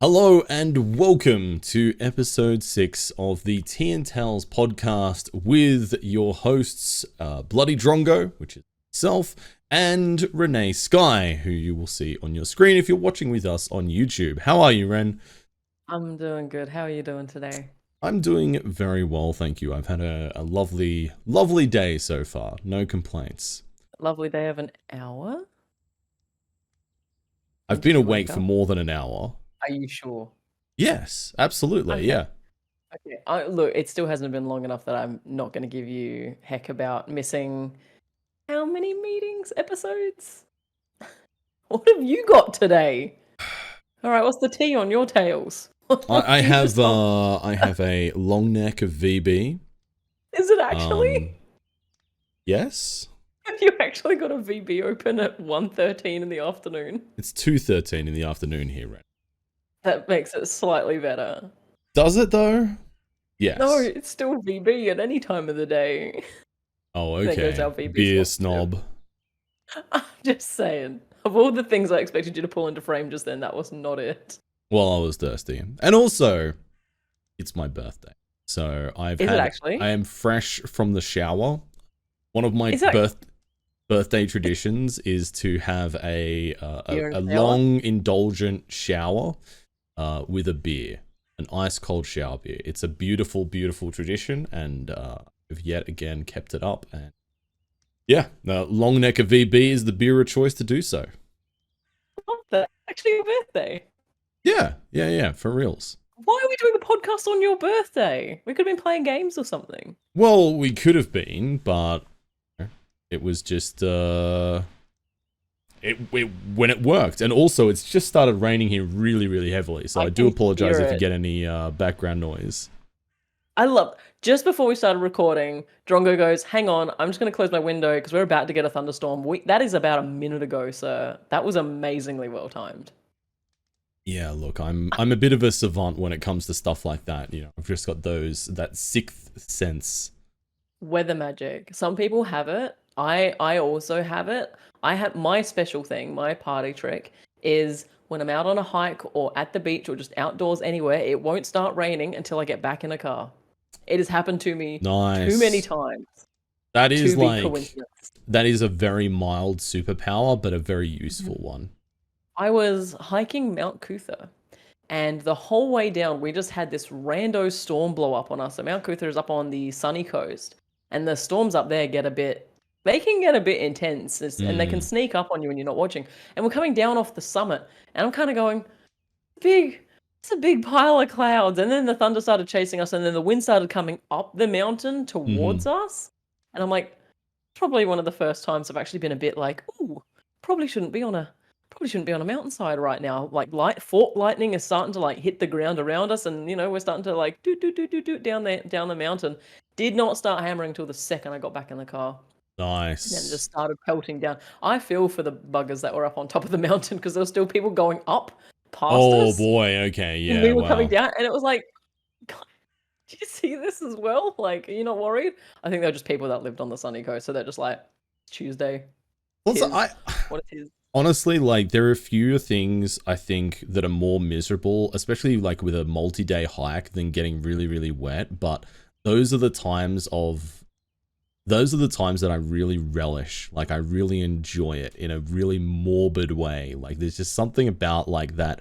Hello and welcome to episode 6 of the Tea and Tales podcast with your hosts, BloodyDrongo, which is myself, and ReneeSky, who you will see on your screen if you're watching with us on YouTube. How are you, Ren? I'm doing good. How are you doing today? I'm doing very well, thank you. I've had a lovely, lovely day so far. No complaints. Lovely day of an hour? I've been awake for more than an hour. Are you sure? Yes, absolutely, Okay. yeah. Okay. Look, it still hasn't been long enough that I'm not going to give you heck about missing how many meetings, episodes? What have you got today? All right, what's the tea on your tails? I have a long neck of VB. Is it actually? Yes. Have you actually got a VB open at 1:13 in the afternoon? It's 2:13 in the afternoon here, Ren. That makes it slightly better. Does it though? Yes. No, it's still VB at any time of the day. Oh, There goes okay. our VB Beer slot, too. snob. I'm just saying. Of all the things I expected you to pull into frame just then, that was not it. Well, I was thirsty. And also, it's my birthday. So Is it actually? I am fresh from the shower. One of my birthday traditions is to have a long, indulgent shower with a beer. An ice cold shower beer. It's a beautiful, beautiful tradition, and I've yet again kept it up. And yeah, long neck of VB is the beer of choice to do so. That's actually your birthday. Yeah, for reals. Why are we doing the podcast on your birthday? We could have been playing games or something. Well, we could have been, but it was just when it worked. And also, it's just started raining here really, really heavily. So I do apologize if you get any background noise. I love, just before we started recording, Drongo goes, hang on, I'm just going to close my window because we're about to get a thunderstorm. That is about a minute ago, sir. That was amazingly well timed. Yeah, look, I'm a bit of a savant when it comes to stuff like that. You know, I've just got that sixth sense. Weather magic. Some people have it. I also have it. I have my special thing, my party trick is when I'm out on a hike or at the beach or just outdoors anywhere, it won't start raining until I get back in a car. It has happened to me too many times. That is that is a very mild superpower, but a very useful one. I was hiking Mount Cootha, and the whole way down, we just had this rando storm blow up on us. So Mount Cootha is up on the sunny coast, and the storms up there they can get a bit intense, and they can sneak up on you when you're not watching. And we're coming down off the summit, and I'm kind of going, it's a big pile of clouds. And then the thunder started chasing us, and then the wind started coming up the mountain towards us. And I'm like, probably one of the first times I've actually been a bit like, ooh, probably shouldn't be on a mountainside right now. Like fork lightning is starting to like hit the ground around us, and we're starting to like do down the mountain. Did not start hammering till the second I got back in the car. Nice. And then just started pelting down. I feel for the buggers that were up on top of the mountain because there were still people going up past us. Oh boy, okay, yeah. And we were coming down, and it was like, God, do you see this as well? Like, are you not worried? I think they're just people that lived on the sunny coast, so they're just like, Tuesday. Also, what it is. Honestly, like, there are a few things I think that are more miserable, especially like with a multi-day hike, than getting really, really wet. But those are the times that I really relish. Like, I really enjoy it in a really morbid way. Like, there's just something about like that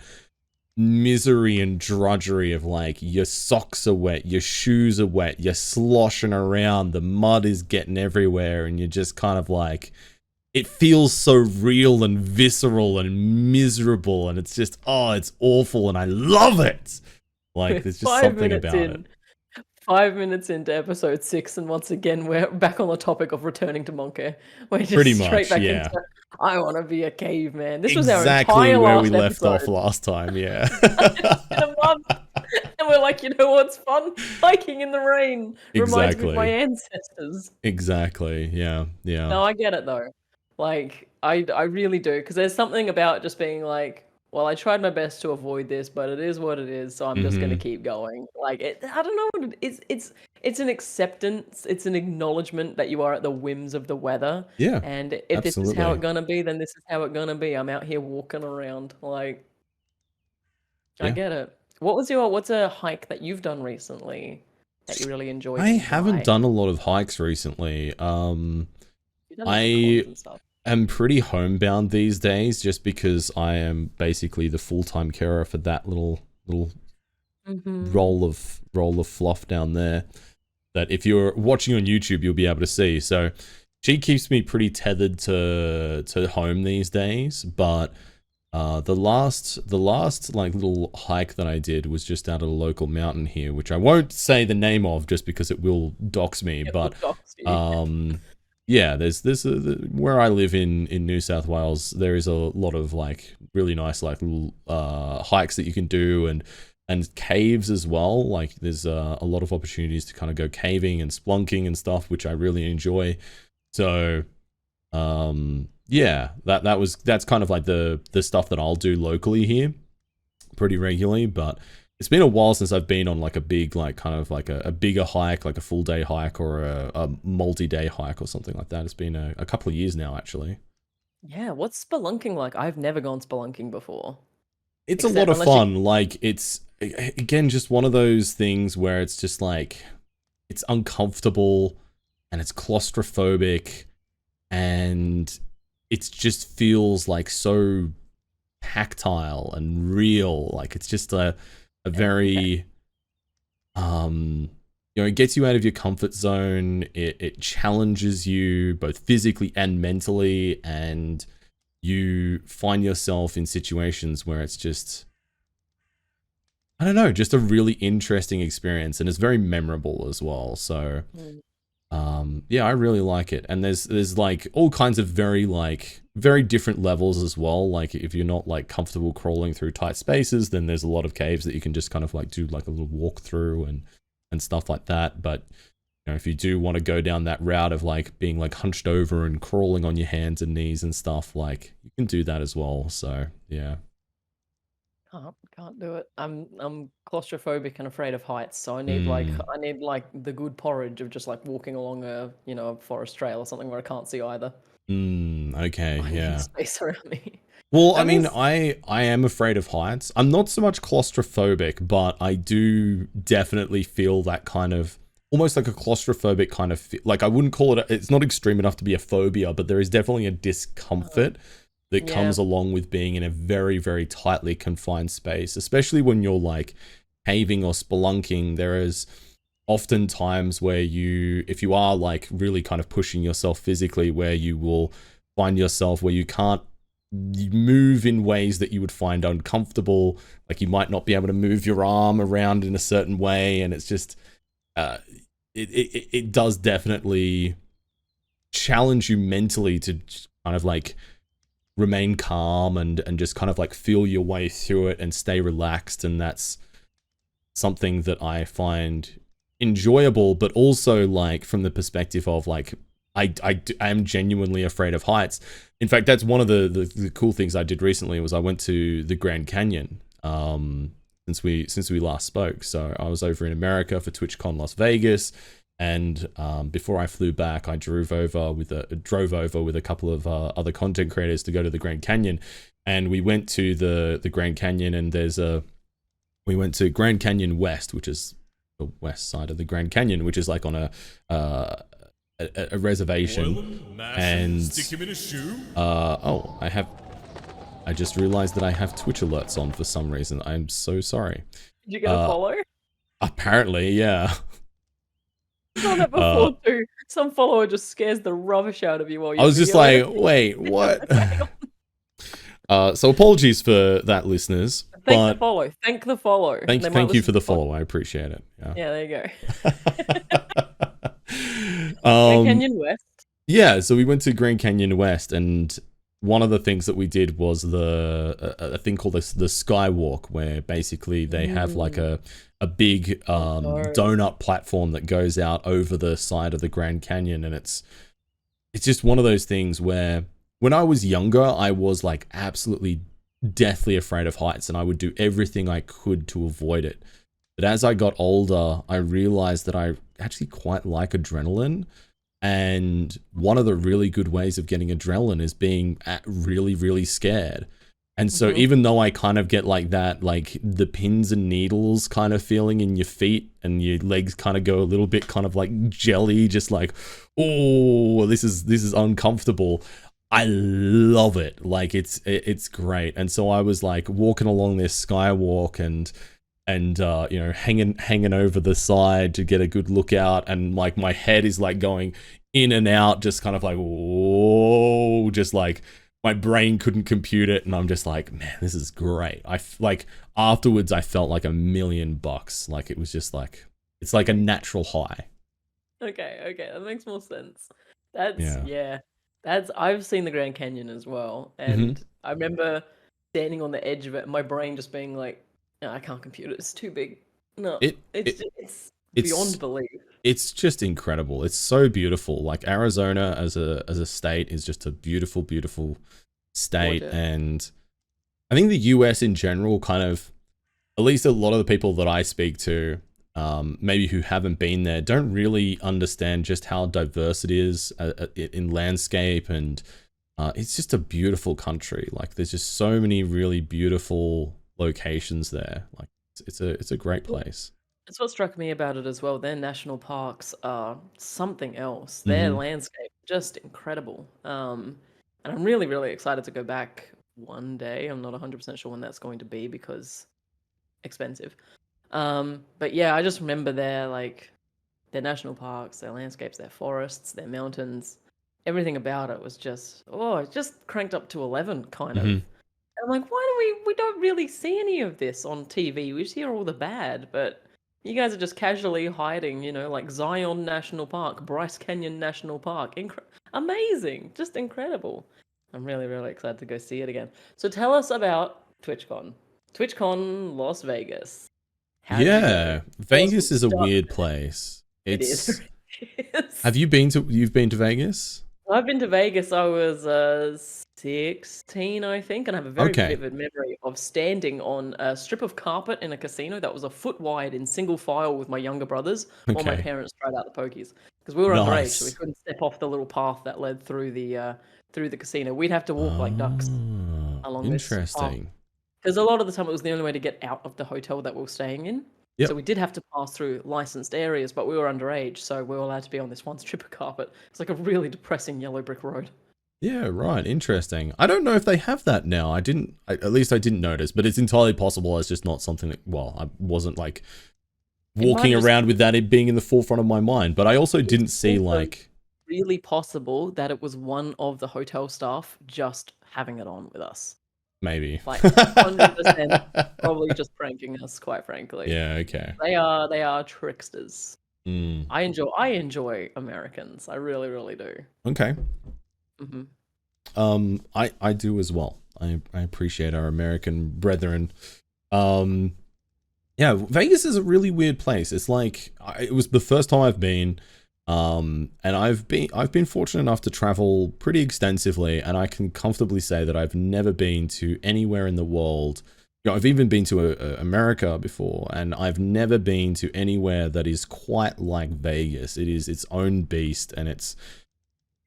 misery and drudgery of like, your socks are wet, your shoes are wet, you're sloshing around, the mud is getting everywhere, and you're just kind of like, it feels so real and visceral and miserable, and it's just, it's awful, and I love it. Like, there's just something about it. 5 minutes into episode 6, and once again we're back on the topic of returning to Monkey. We're just pretty straight much, back yeah. into, I want to be a caveman. This exactly was our entire where last we left episode. off last time, yeah. It's been a month, and we're like, you know what's fun? Hiking in the rain. Reminds me of my ancestors. Exactly, yeah. No, I get it though. Like, I really do, because there's something about just being like, well, I tried my best to avoid this, but it is what it is, so I'm just gonna keep going. Like, I don't know. It's an acceptance. It's an acknowledgement that you are at the whims of the weather. Yeah, and if this is how it's gonna be, then this is how it's gonna be. I'm out here walking around, like. I Yeah. get it. What's a hike that you've done recently that you really enjoyed I and haven't why? done a lot of hikes recently. You've done like cons I and stuff. am pretty homebound these days just because I am basically the full-time carer for that little Mm-hmm. roll of fluff down there that if you're watching on YouTube you'll be able to see. So she keeps me pretty tethered to home these days, but the last like little hike that I did was just out at a local mountain here, which I won't say the name of just because it will dox me. It will But dox you. yeah, where I live in New South Wales, there is a lot of like really nice like little hikes that you can do and caves as well. Like there's a lot of opportunities to kind of go caving and splunking and stuff, which I really enjoy. So yeah, that's kind of like the stuff that I'll do locally here pretty regularly, but it's been a while since I've been on like a big like kind of like a bigger hike, like a full day hike or a multi-day hike or something like that. It's been a couple of years now actually. Yeah, what's spelunking like? I've never gone spelunking before. It's a lot Except of unless you fun. Like it's again just one of those things where it's just like it's uncomfortable and it's claustrophobic and it just feels like so tactile and real. Like it's just a very it gets you out of your comfort zone. It challenges you both physically and mentally, and you find yourself in situations where it's just I don't know, just a really interesting experience, and it's very memorable as well. So Mm. yeah, I really like it. And there's like all kinds of very different levels as well. Like if you're not like comfortable crawling through tight spaces, then there's a lot of caves that you can just kind of like do like a little walk through and stuff like that. But if you do want to go down that route of like being like hunched over and crawling on your hands and knees and stuff, like you can do that as well. So yeah. Can't do it. I'm claustrophobic and afraid of heights, so Mm, I need like the good porridge of just like walking along a forest trail or something where I can't see either. okay, I need yeah. space around me. Well, I That mean, means I am afraid of heights. I'm not so much claustrophobic, but I do definitely feel that kind of almost like a claustrophobic kind of like I wouldn't call it it's not extreme enough to be a phobia, but there is definitely a discomfort that yeah. comes along with being in a very very tightly confined space, especially when you're like caving or spelunking. There is often times where if you are like really kind of pushing yourself physically, where you will find yourself where you can't move in ways that you would find uncomfortable. Like you might not be able to move your arm around in a certain way, and it's just uh, it does definitely challenge you mentally to kind of like remain calm and just kind of like feel your way through it and stay relaxed. And that's something that I find enjoyable, but also like from the perspective of like I am genuinely afraid of heights. In fact, that's one of the cool things I did recently was I went to the Grand Canyon since we last spoke. So I was over in America for TwitchCon Las Vegas, and before I flew back, I drove over with a couple of other content creators to go to the Grand Canyon, and we went to the Grand Canyon, and we went to Grand Canyon West, which is the west side of the Grand Canyon, which is like on a reservation. And Stick him in a shoe. oh, I just realized that I have Twitch alerts on for some reason. I'm so sorry. Did you get a Uh, follow? apparently, yeah. I've done that Uh, before too. Some follower just scares the rubbish out of you while I you're was just videoing like, wait, what? it. Hang So apologies for that, listeners. on. Thank the But follow. Thank the follow. They might thank you listen for to the pod. follow. I appreciate it. Yeah. Yeah, there you go. Grand um, Canyon West. yeah, so we went to Grand Canyon West, and one of the things that we did was a thing called the Skywalk, where basically they have like a big No. donut platform that goes out over the side of the Grand Canyon, and it's just one of those things where when I was younger, I was like absolutely deathly afraid of heights, and I would do everything I could to avoid it. But as I got older, I realized that I actually quite like adrenaline. And one of the really good ways of getting adrenaline is being really, really scared. And so Mhm. even though I kind of get like that, like the pins and needles kind of feeling in your feet and your legs kind of go a little bit kind of like jelly, just like, oh, this is uncomfortable. I love it. Like it's great. And so I was like walking along this skywalk and you know, hanging over the side to get a good look out, and like my head is like going in and out, just kind of like, whoa, just like my brain couldn't compute it, and I'm just like, man, this is great. Like afterwards I felt like $1,000,000. Like it was just like, it's like a natural high. Okay, okay, that makes more sense. That's Yeah. yeah. That's I've seen the Grand Canyon as well, Hmm. and I remember standing on the edge of it, and my brain just being like, "No, I can't compute it. It's too big. No, It it it's beyond it's belief." it's just incredible. It's so beautiful. Like Arizona as a state is just a beautiful, beautiful state. Gorgeous. And I think the US in general kind of, at least a lot of the people that I speak to, maybe who haven't been there, don't really understand just how diverse it is in landscape. And it's just a beautiful country. Like there's just so many really beautiful locations there. Like it's a great place. That's what struck me about it as well. Their national parks are something else. Their Hmm. landscape just incredible. And I'm really, really excited to go back one day. I'm not 100% sure when that's going to be because expensive. But yeah, I just remember their national parks, their landscapes, their forests, their mountains. Everything about it was just it just cranked up to 11 kind of. Hmm. And I'm like, why do we don't really see any of this on TV? We just hear all the bad, but you guys are just casually hiding, like Zion National Park, Bryce Canyon National Park. Amazing, just incredible. I'm really, really excited to go see it again. So tell us about TwitchCon. TwitchCon Las Vegas. How did you go? Yeah, Tell us Vegas is a weird place. It is. It's It is. Have you been to you've been to Vegas? I've been to Vegas. I was 16, I think, and I have a very Okay. vivid memory of standing on a strip of carpet in a casino that was a foot wide in single file with my younger brothers while my Okay. parents tried out the pokies because we were underage, so we Nice. couldn't step off the little path that led through the casino. We'd have to walk like ducks Oh, along this path interesting. because a lot of the time it was the only way to get out of the hotel that we were staying in. So Yep. we did have to pass through licensed areas, but we were underage, so we were allowed to be on this one strip of carpet. It's like a really depressing yellow brick road. Yeah, right. Interesting. I don't know if they have that now. At least I didn't notice, but it's entirely possible. It's just not something that, well, I wasn't like It might walking just around with that being in the forefront of my mind. But I also It's didn't see also like, really possible that it was one of the hotel staff just having it on with us. maybe. Like 100% probably just pranking us, quite frankly. Yeah, okay. They are tricksters. Mm, I enjoy Americans. I really, really do. okay. Hmm. I do as well. I appreciate our American brethren. Um, yeah, Vegas is a really weird place. It's like it was the first time I've been, and I've been fortunate enough to travel pretty extensively, and I can comfortably say that I've never been to anywhere in the world. You know, I've even been to America before, and I've never been to anywhere that is quite like Vegas. It is its own beast, and it's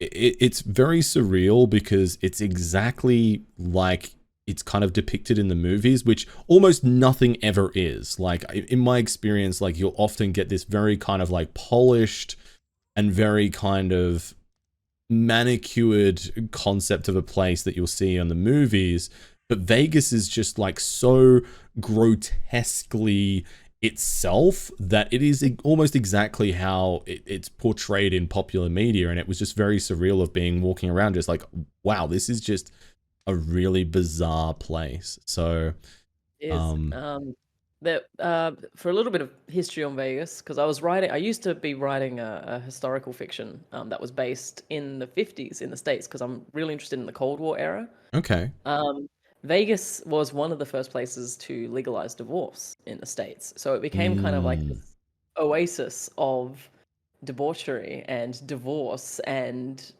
very surreal because it's exactly like it's kind of depicted in the movies, which almost nothing ever is. Like in my experience, like you'll often get this very kind of like polished and very kind of manicured concept of a place that you'll see on the movies, but Vegas is just like so grotesquely itself that it is almost exactly how it's portrayed in popular media. And it was just very surreal of being walking around just like, wow, this is just a really bizarre place. So Is um that for a little bit of history on Vegas, because I used to be writing a historical fiction that was based in the 50s in the States, because I'm really interested in the Cold War era. okay. Um, Vegas was one of the first places to legalize divorce in the States. So it became kind of like Mm, this oasis of debauchery and divorce and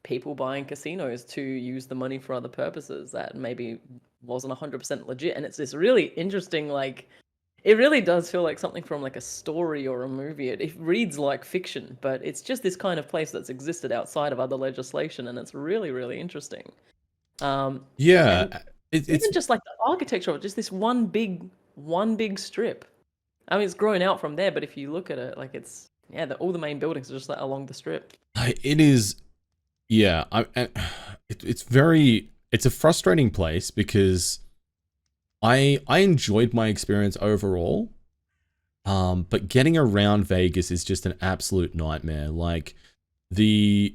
people buying casinos to use the money for other purposes that maybe wasn't 100% legit. And it's this really interesting, like, it really does feel like something from like a story or a movie. It reads like fiction, but it's just this kind of place that's existed outside of other legislation, and it's really, really interesting. Um, yeah. and it's Even just like the architecture of just this one big strip. I mean, it's grown out from there, but if you look at it, like it's yeah, all the main buildings are just like along the strip. it is yeah. It's very it's a frustrating place because I enjoyed my experience overall. But getting around Vegas is just an absolute nightmare. Like the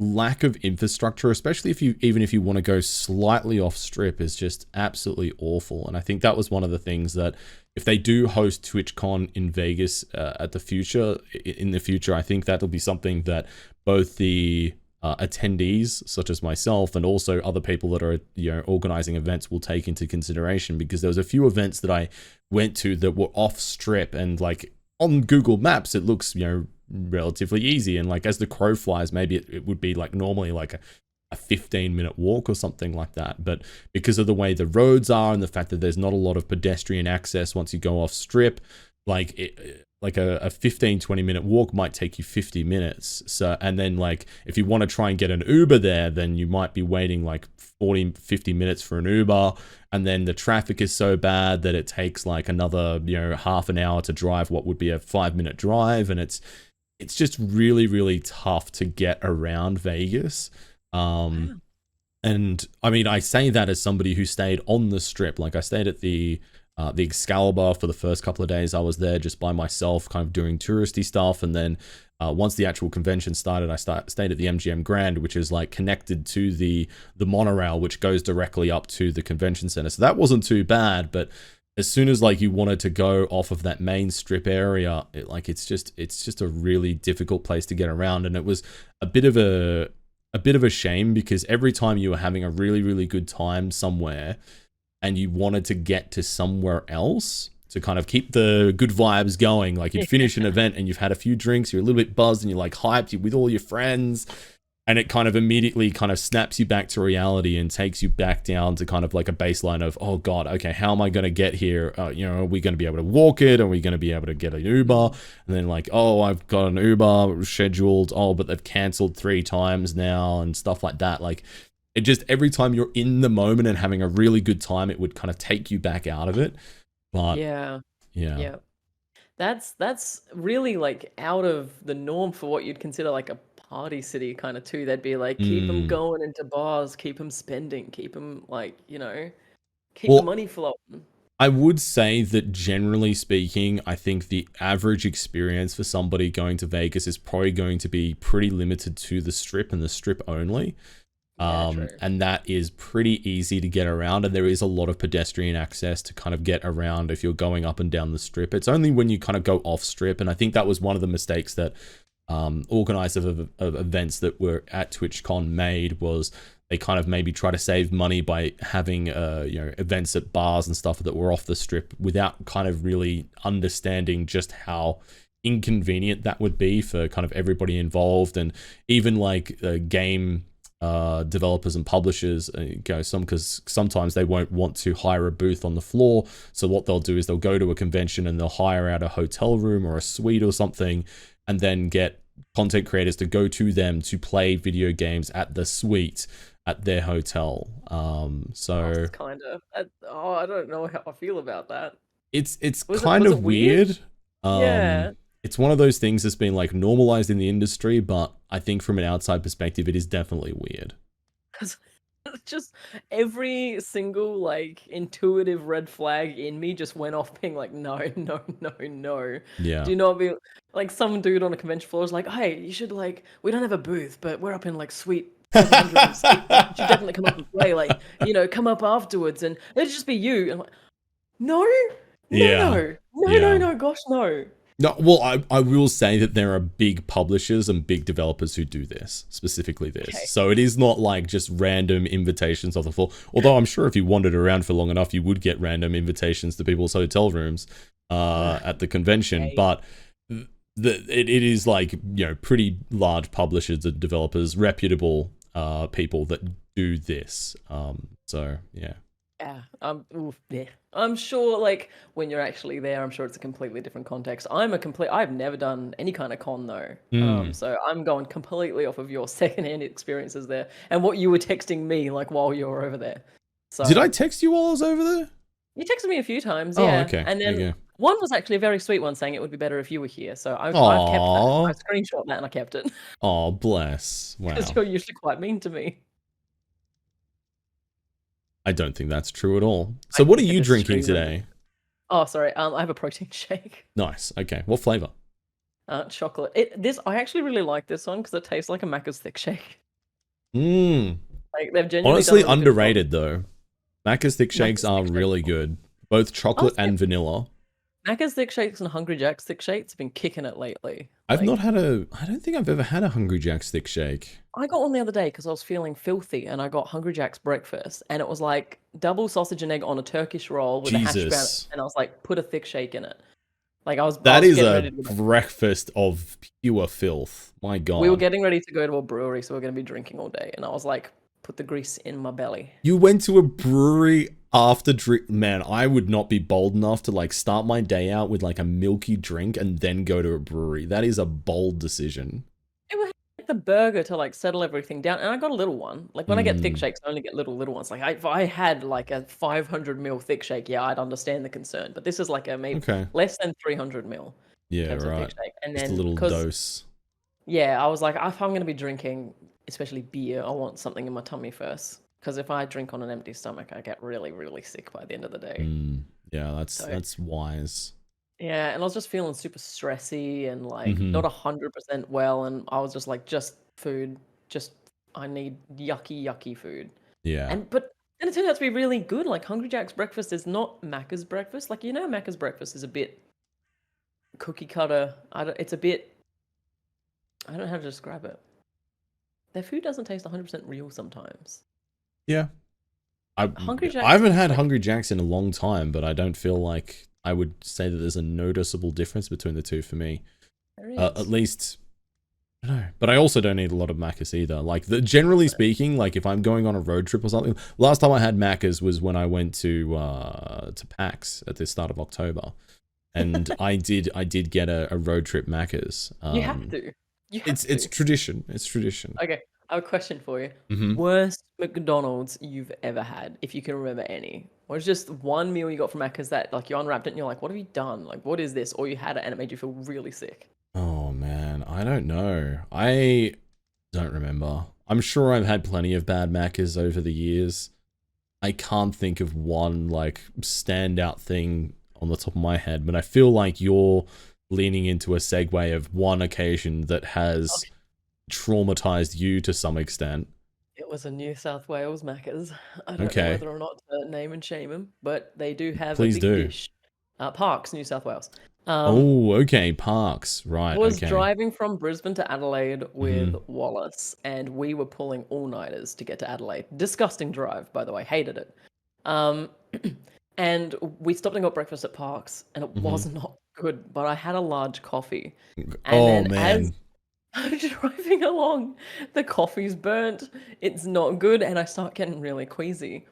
lack of infrastructure, especially if you want to go slightly off strip, is just absolutely awful. And I think that was one of the things that if they do host TwitchCon in Vegas in the future, I think that'll be something that both the attendees, such as myself, and also other people that are organizing events will take into consideration, because there was a few events that I went to that were off strip, and like on Google Maps it looks relatively easy, and like as the crow flies maybe it would be like normally like a 15-minute walk or something like that, but because of the way the roads are and the fact that there's not a lot of pedestrian access once you go off strip, like like a 15-20 minute walk might take you 50 minutes. So, and then like if you want to try and get an Uber there, then you might be waiting like 40-50 minutes for an Uber, and then the traffic is so bad that it takes like another half an hour to drive what would be a 5-minute drive, and it's just really, really tough to get around Vegas. And I mean, I say that as somebody who stayed on the strip. Like I stayed at the Excalibur for the first couple of days I was there just by myself, kind of doing touristy stuff. And then once the actual convention started, I stayed at the MGM Grand, which is like connected to the monorail, which goes directly up to the convention center. So that wasn't too bad. But as soon as like you wanted to go off of that main strip area, it's just a really difficult place to get around. And it was a bit of a shame, because every time you were having a really, really good time somewhere and you wanted to get to somewhere else to kind of keep the good vibes going, like you'd finish an event and you've had a few drinks, you're a little bit buzzed and you're like hyped, you're with all your friends, and it kind of immediately kind of snaps you back to reality and takes you back down to kind of like a baseline of, oh God, okay, how am I going to get here? Are we going to be able to walk it? Are we going to be able to get an Uber? And then like, oh, I've got an Uber scheduled. Oh, but they've canceled 3 times now and stuff like that. Like it just, every time you're in the moment and having a really good time, it would kind of take you back out of it. But Yeah, yeah. yeah. That's really like out of the norm for what you'd consider like a party city kind of too. They'd be like, keep them Mm. going into bars, keep them spending, keep them like, keep the Well, money flowing. I would say that generally speaking, I think the average experience for somebody going to Vegas is probably going to be pretty limited to the strip and the strip only. Yeah, true. And that is pretty easy to get around, and there is a lot of pedestrian access to kind of get around if you're going up and down the strip. It's only when you kind of go off strip, and I think that was one of the mistakes that organizers of events that were at TwitchCon made, was they kind of maybe try to save money by having events at bars and stuff that were off the strip without kind of really understanding just how inconvenient that would be for kind of everybody involved, and even like game developers and publishers because sometimes they won't want to hire a booth on the floor, so what they'll do is they'll go to a convention and they'll hire out a hotel room or a suite or something, and then get content creators to go to them to play video games at the suite at their hotel. So Kind of. I don't know how I feel about that. it's Was it kind was of it weird? weird. Yeah. It's one of those things that's been like normalized in the industry, but I think from an outside perspective, it is definitely weird. Because just every single like intuitive red flag in me just went off being like, no, no, no, no. Yeah. Do not be like some dude on a convention floor is like, hey, you should like, we don't have a booth, but we're up in like suite 706. You should definitely come up and play. Like, come up afterwards and it'd just be you. And I'm like, no, no, Yeah. no, no, no, Yeah. no, gosh, no. No, well, I will say that there are big publishers and big developers who do this, specifically this. Okay. So it is not like just random invitations off the floor. Although I'm sure if you wandered around for long enough, you would get random invitations to people's hotel rooms at the convention. Okay. But it is like, pretty large publishers and developers, reputable people that do this. So, yeah. Yeah, oof, yeah. I'm sure, like, when you're actually there, I'm sure it's a completely different context. I've never done any kind of con though. Mm. So I'm going completely off of your secondhand experiences there and what you were texting me, like, while you were over there. So Did I text you while I was over there? you texted me a few times, Oh, yeah. okay. And There you then go. one was actually a very sweet one saying it would be better if you were here. So I've kept that. I Aw. screenshot that and I kept it Oh, bless. because Wow. you're usually quite mean to me. I don't think that's true at all. I So what are think it you is drinking extremely- today? Oh, sorry. I have a protein shake. Nice. Okay. What flavor? Chocolate. I actually really like this one because it tastes like a Macca's thick shake. Mmm. Like they've genuinely Honestly, done a really good job. underrated though. Macca's thick shakes Macca's are thick shakes really are- good. Both chocolate yeah. and vanilla. Macca's thick shakes and Hungry Jack's thick shakes have been kicking it lately. I Like, don't think I've ever had a Hungry Jack's thick shake. I got one the other day because I was feeling filthy and I got Hungry Jack's breakfast and it was like double sausage and egg on a Turkish roll with a hash brown Jesus. and I was like, put a thick shake in it. Like I was That is getting a ready to go. breakfast of pure filth. My God. We were getting ready to go to a brewery, so we are going to be drinking all day. And I was like, put the grease in my belly. You went to a brewery after drink. Man, I would not be bold enough to like start my day out with like a milky drink and then go to a brewery. That is a bold decision. It was like the burger to like settle everything down. And I got a little one. Like when I get thick shakes, I only get little ones. Like if I had like a 500 mil thick shake, yeah, I'd understand the concern. But this is like a maybe less than 300 mil. Yeah, Of thick right. shake. And Just then, a little dose. Yeah, I was like, if I'm going to be drinking, especially beer, I want something in my tummy first. Because if I drink on an empty stomach, I get really, really sick by the end of the day. Yeah, that's wise. Yeah, and I was just feeling super stressy and like not 100% well. And I was just like, just food. I need yucky food. Yeah. But then it turned out to be really good. Like Hungry Jack's breakfast is not Macca's breakfast. Like, Macca's breakfast is a bit cookie cutter. It's a bit, I don't know how to describe it. Their food doesn't taste 100% real sometimes. Yeah. I haven't had Hungry Jack's in a long time, but I don't feel like I would say that there's a noticeable difference between the two for me. At least, I don't know. But I also don't eat a lot of Macca's either. Like, generally speaking, like if I'm going on a road trip or something, last time I had Macca's was when I went to PAX at the start of October. And I did get a road trip Macca's. You have to. It's tradition. It's tradition. Okay, I have a question for you. Worst McDonald's you've ever had, if you can remember any. Or it's just one meal you got from Macca's that like you unwrapped it and you're like, what have you done? Like, what is this? Or you had it and it made you feel really sick. Oh man, I don't know. I don't remember. I'm sure I've had plenty of bad Macca's over the years. I can't think of one like standout thing on the top of my head, but I feel like you're leaning into a segue of one occasion that has traumatized you to some extent. It was a New South Wales Macca's. I don't know whether or not to name and shame them, but they do have a big dish. Parks, New South Wales. Parks, right. I was driving from Brisbane to Adelaide with Wallace, and we were pulling all-nighters to get to Adelaide. Disgusting drive, by the way. Hated it. And we stopped and got breakfast at Parks, and it was not good, but I had a large coffee. And as I'm driving along, the coffee's burnt. It's not good, and I start getting really queasy.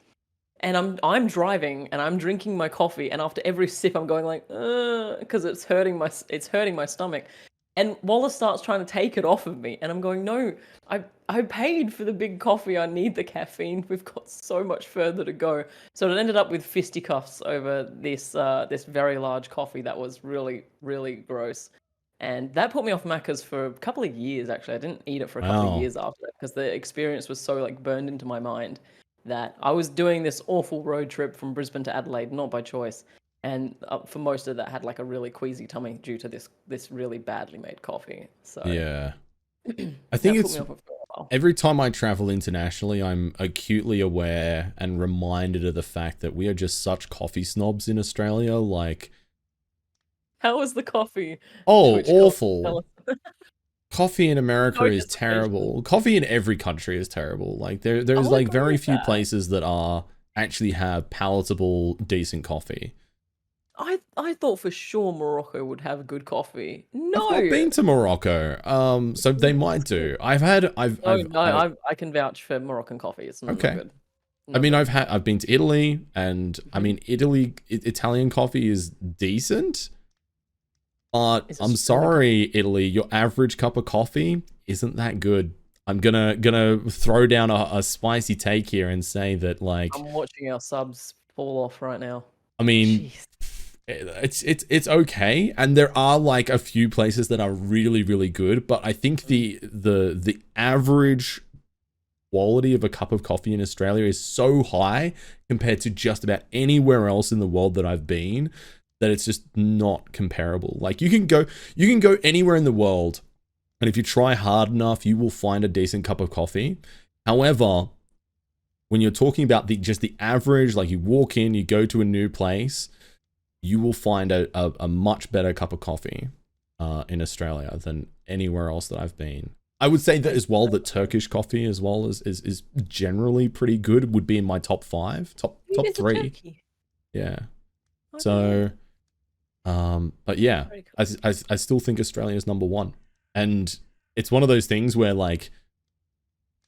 And I'm driving and I'm drinking my coffee, and after every sip I'm going like, because it's hurting my stomach. And Wallace starts trying to take it off of me, and I'm going, no, I paid for the big coffee. I need the caffeine. We've got so much further to go. So it ended up with fisticuffs over this very large coffee that was really, really gross. And that put me off Macca's for a couple of years, actually. I didn't eat it for a couple of years after that because the experience was so like burned into my mind that I was doing this awful road trip from Brisbane to Adelaide, not by choice. And for most of that, had like a really queasy tummy due to this really badly made coffee. So yeah, I think it's every time I travel internationally, I'm acutely aware and reminded of the fact that we are just such coffee snobs in Australia. Like, how was the coffee? Oh, awful. Coffee in America is terrible. Coffee in every country is terrible. Like there's like very few places that actually have palatable, decent coffee. I thought for sure Morocco would have good coffee. No, I've not been to Morocco. So they might do. I can vouch for Moroccan coffee. It's not good. I mean, I've been to Italy, and I mean, Italian coffee is decent. But I'm sorry, Italy, your average cup of coffee isn't that good. I'm gonna throw down a spicy take here and say that like, I'm watching our subs fall off right now. I mean, Jeez. it's okay, and there are like a few places that are really good, but I think the average quality of a cup of coffee in Australia is so high compared to just about anywhere else in the world that I've been, that it's just not comparable. Like you can go anywhere in the world, and if you try hard enough, you will find a decent cup of coffee. However, when you're talking about just the average, like you walk in, you go to a new place, you will find a much better cup of coffee in Australia than anywhere else that I've been. I would say that as well, that Turkish coffee as well is generally pretty good, would be in my top 5, top 3. Yeah. So, but yeah, I still think Australia is number 1. And it's one of those things where like,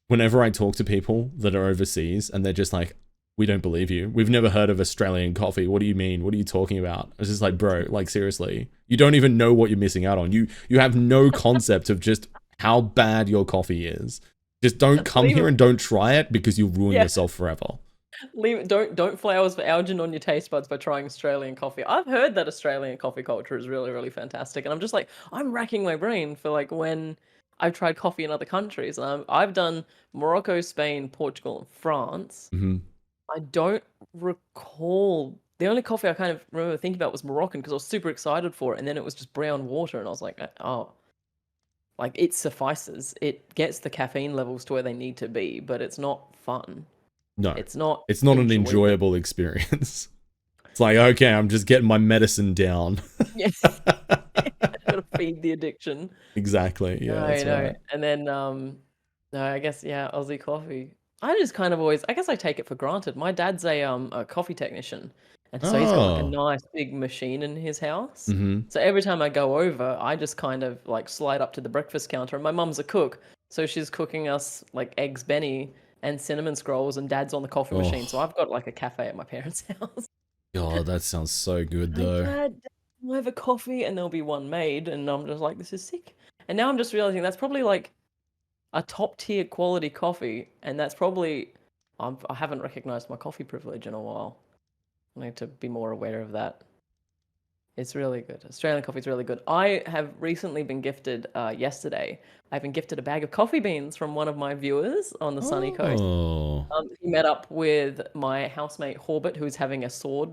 whenever I talk to people that are overseas and they're just like, we don't believe you. We've never heard of Australian coffee. What do you mean? What are you talking about? It's just like, bro, like seriously, you don't even know what you're missing out on. You have no concept of just how bad your coffee is. Just don't come here and don't try it, because you'll ruin yourself forever. Leave it. Don't flowers for Algin on your taste buds by trying Australian coffee. I've heard that Australian coffee culture is really fantastic, and I'm just like, I'm racking my brain for like when I've tried coffee in other countries. I've done Morocco, Spain, Portugal, and France. Mm-hmm. I don't recall. The only coffee I kind of remember thinking about was Moroccan, because I was super excited for it, and then it was just brown water, and I was like, oh, like it suffices. It gets the caffeine levels to where they need to be, but it's not fun. No, it's not an enjoyable experience. It's like, okay, I'm just getting my medicine down. Yes. Gotta feed the addiction. Exactly. Yeah. No, that's no. right. And then no, I guess Aussie coffee. I just kind of always, I guess I take it for granted. My dad's a coffee technician, and so he's got like a nice big machine in his house. Mm-hmm. So every time I go over, I just kind of like slide up to the breakfast counter, and my mum's a cook, so she's cooking us like eggs Benny and cinnamon scrolls, and dad's on the coffee machine. So I've got like a cafe at my parents' house. God, that sounds so good though. Dad, I'll have a coffee, and there'll be one made, and I'm just like, this is sick. And now I'm just realizing that's probably like a top tier quality coffee, and that's probably I haven't recognized my coffee privilege in a while. I need to be more aware of that. It's really good. Australian coffee is really good. I have recently been gifted, yesterday, I've been gifted a bag of coffee beans from one of my viewers on the sunny coast. He met up with my housemate Horbit, who's having a sword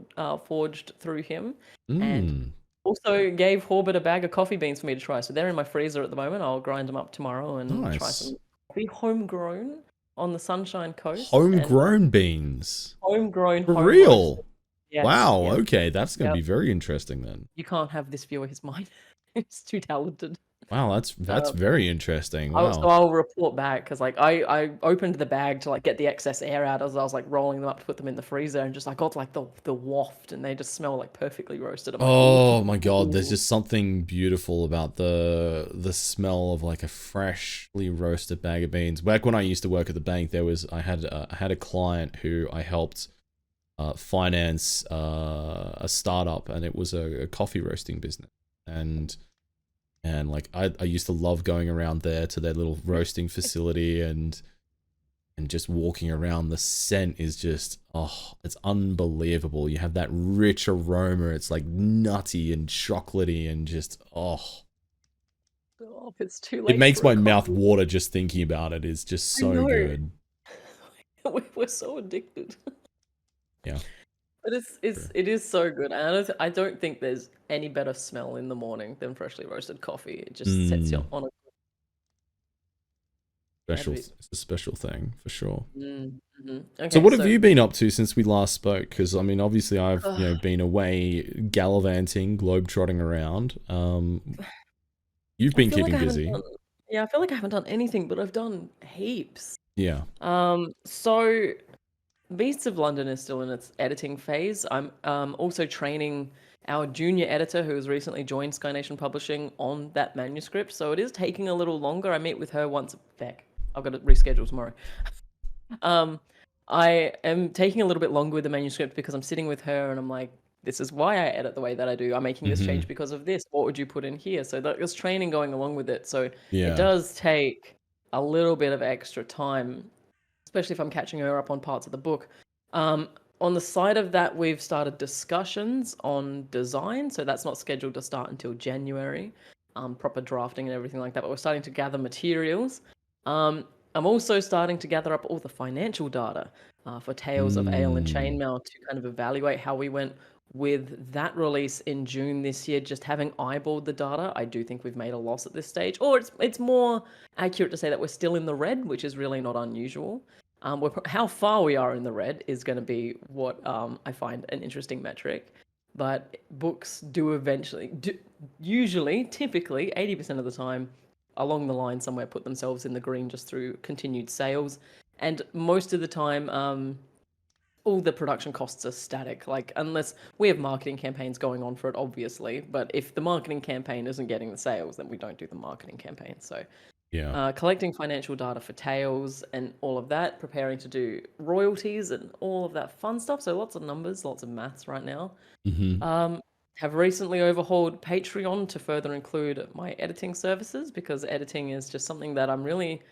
forged through him, and also gave Horbit a bag of coffee beans for me to try. So they're in my freezer at the moment. I'll grind them up tomorrow and try some coffee, homegrown on the Sunshine Coast. Homegrown beans. Homegrown. For real? Yes, wow. Yes. Okay, that's going to be very interesting then. You can't have this viewer. His mind. He's too talented. Wow, that's very interesting. Wow. So I'll report back, because like I opened the bag to like get the excess air out as I was like rolling them up to put them in the freezer, and just I got like the waft, and they just smell like perfectly roasted. Oh my god, there's just something beautiful about the smell of like a freshly roasted bag of beans. Back when I used to work at the bank, I had a client who I helped finance a startup, and it was a coffee roasting business, and like I used to love going around there to their little roasting facility and just walking around. The scent is just, it's unbelievable. You have that rich aroma. It's like nutty and chocolatey and just, it's too late. It makes my mouth water just thinking about it. It's just so good. We're so addicted. Yeah. But it is so good. And I don't think there's any better smell in the morning than freshly roasted coffee. It just sets you on a it's a special thing for sure. Okay, so what have you been up to since we last spoke? Because I mean, obviously I've been away gallivanting, globetrotting around. You've been keeping busy. I feel like I haven't done anything, but I've done heaps. Yeah. So Beasts of London is still in its editing phase. I'm also training our junior editor, who has recently joined Sky Nation Publishing, on that manuscript. So it is taking a little longer. I meet with her once a week. I've got to reschedule tomorrow. I am taking a little bit longer with the manuscript because I'm sitting with her and I'm like, this is why I edit the way that I do. I'm making this change because of this. What would you put in here? So there's training going along with it. So it does take a little bit of extra time, especially if I'm catching her up on parts of the book. On the side of that, we've started discussions on design, so that's not scheduled to start until January. Proper drafting and everything like that, but we're starting to gather materials. I'm also starting to gather up all the financial data for Tales of Ale and Chainmail to kind of evaluate how we went with that release in June this year. Just having eyeballed the data, I do think we've made a loss at this stage, or it's more accurate to say that we're still in the red, which is really not unusual. How far we are in the red is going to be what I find an interesting metric. But books do eventually, usually, typically, 80% of the time, along the line somewhere put themselves in the green just through continued sales. And most of the time, all the production costs are static. Like, unless we have marketing campaigns going on for it, obviously. But if the marketing campaign isn't getting the sales, then we don't do the marketing campaign. So Yeah. collecting financial data for Tails and all of that, preparing to do royalties and all of that fun stuff. So lots of numbers, lots of maths right now. Have recently overhauled Patreon to further include my editing services, because editing is just something that I'm really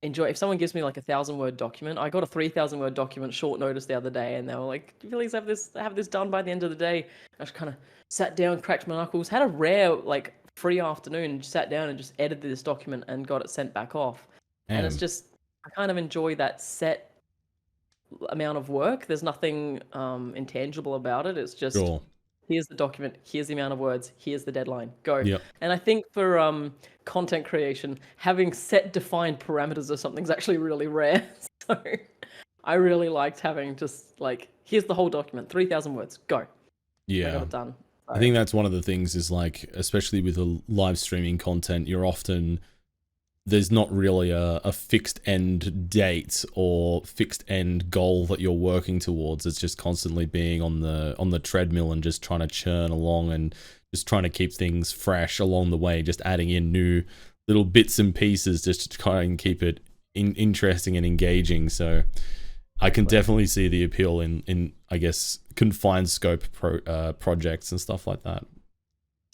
enjoy. If someone gives me like 1,000-word document, I got a 3,000-word document short notice the other day, and they were like, "Can you please have this done by the end of the day?" I just kind of sat down, cracked my knuckles, had a rare like free afternoon, sat down and just edited this document and got it sent back off. And it's just, I kind of enjoy that set amount of work. There's nothing intangible about it. It's just, Sure. here's the document, here's the amount of words, here's the deadline, go. Yep. And I think for content creation, having set defined parameters of something is actually really rare. So I really liked having just like, here's the whole document, 3,000 words, go. I Yeah. got it done. So, I think that's one of the things is like, especially with the live streaming content, there's not really a fixed end date or fixed end goal that you're working towards. It's just constantly being on the treadmill and just trying to churn along and just trying to keep things fresh along the way, just adding in new little bits and pieces just to try and keep it interesting and engaging. So I can definitely see the appeal in I guess confined scope projects and stuff like that.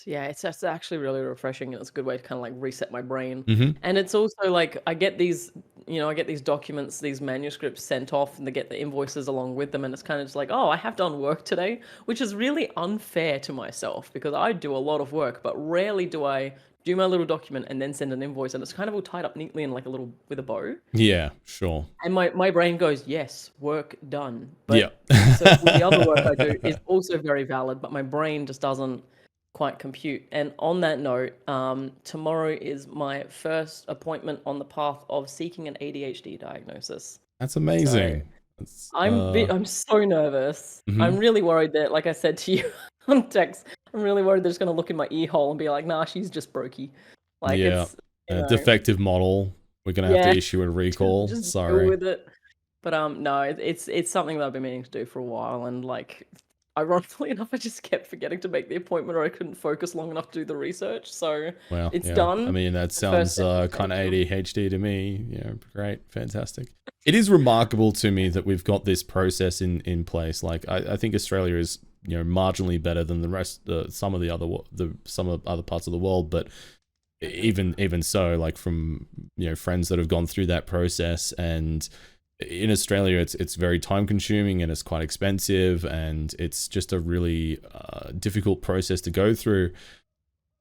yeah, it's just actually really refreshing, and it's a good way to kind of like reset my brain. Mm-hmm. And it's also like I get these documents, these manuscripts sent off, and they get the invoices along with them, and it's kind of just like, oh, I have done work today, which is really unfair to myself because I do a lot of work, but rarely do I do my little document and then send an invoice, and it's kind of all tied up neatly in like a little with a bow. Yeah, sure. And my brain goes, yes, work done. But Yeah. so the other work I do is also very valid, but my brain just doesn't quite compute. And on that note, tomorrow is my first appointment on the path of seeking an ADHD diagnosis. That's amazing. So I'm so nervous. I'm really worried that, like I said to you on text, I'm really worried they're just gonna look in my ear hole and be like, nah, she's just brokey. Like it's defective model. We're gonna have to issue a recall. just Sorry. deal with it. But no, it's something that I've been meaning to do for a while, and like, ironically enough, I just kept forgetting to make the appointment, or I couldn't focus long enough to do the research. So it's done. I mean, that sounds kind of ADHD to me. Yeah, great, fantastic. It is remarkable to me that we've got this process in place. Like, I think Australia is marginally better than the rest, some of the other parts of the world, but even so, like from friends that have gone through that process, and in Australia it's very time consuming and it's quite expensive, and it's just a really difficult process to go through,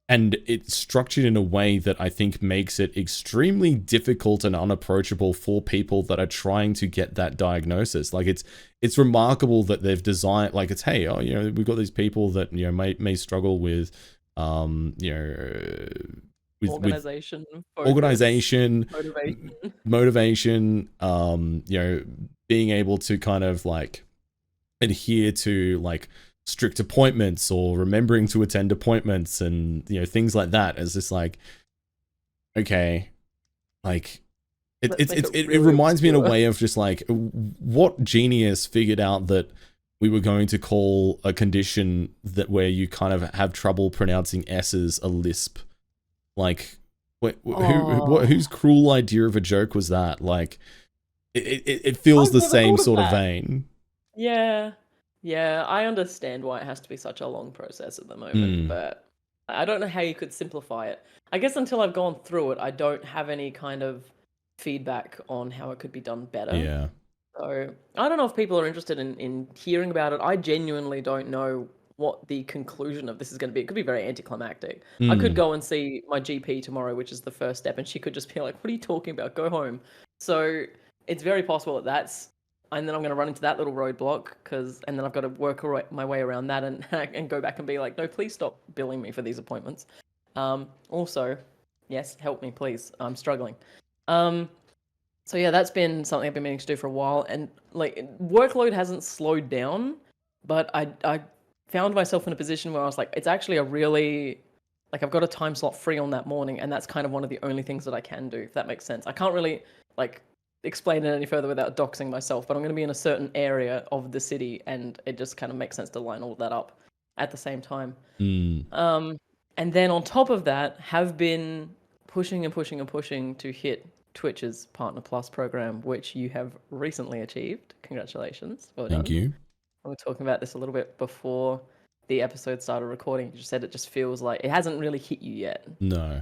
and it's structured in a way that I think makes it extremely difficult and unapproachable for people that are trying to get that diagnosis. Like, it's remarkable that they've designed, like, it's, hey, we've got these people that may struggle with organization, motivation, being able to kind of like adhere to like strict appointments or remembering to attend appointments and things like that. It's just like, okay, like it reminds me in a way of just like, what genius figured out that we were going to call a condition that where you kind of have trouble pronouncing S's a lisp. Like, whose cruel idea of a joke was that? Like, it feels the same sort of vein. Yeah, I understand why it has to be such a long process at the moment, but I don't know how you could simplify it. I guess until I've gone through it, I don't have any kind of feedback on how it could be done better. Yeah. So I don't know if people are interested in hearing about it. I genuinely don't know what the conclusion of this is going to be. It could be very anticlimactic. I could Mm. go and see my GP tomorrow, which is the first step, and she could just be like, "What are you talking about? Go home." So it's very possible that and then I'm going to run into that little roadblock and then I've got to work my way around that and go back and be like, "No, please stop billing me for these appointments." Also, yes, help me, please. I'm struggling. So yeah, that's been something I've been meaning to do for a while, and like workload hasn't slowed down, but I found myself in a position where I was like, it's actually a really like I've got a time slot free on that morning, and that's kind of one of the only things that I can do, if that makes sense. I can't really like explain it any further without doxing myself, but I'm going to be in a certain area of the city, and it just kind of makes sense to line all of that up at the same time. And then on top of that, have been pushing and pushing and pushing to hit Twitch's Partner Plus program, which you have recently achieved. Congratulations. Well done. Thank you. We were talking about this a little bit before the episode started recording. You just said it just feels like it hasn't really hit you yet. No.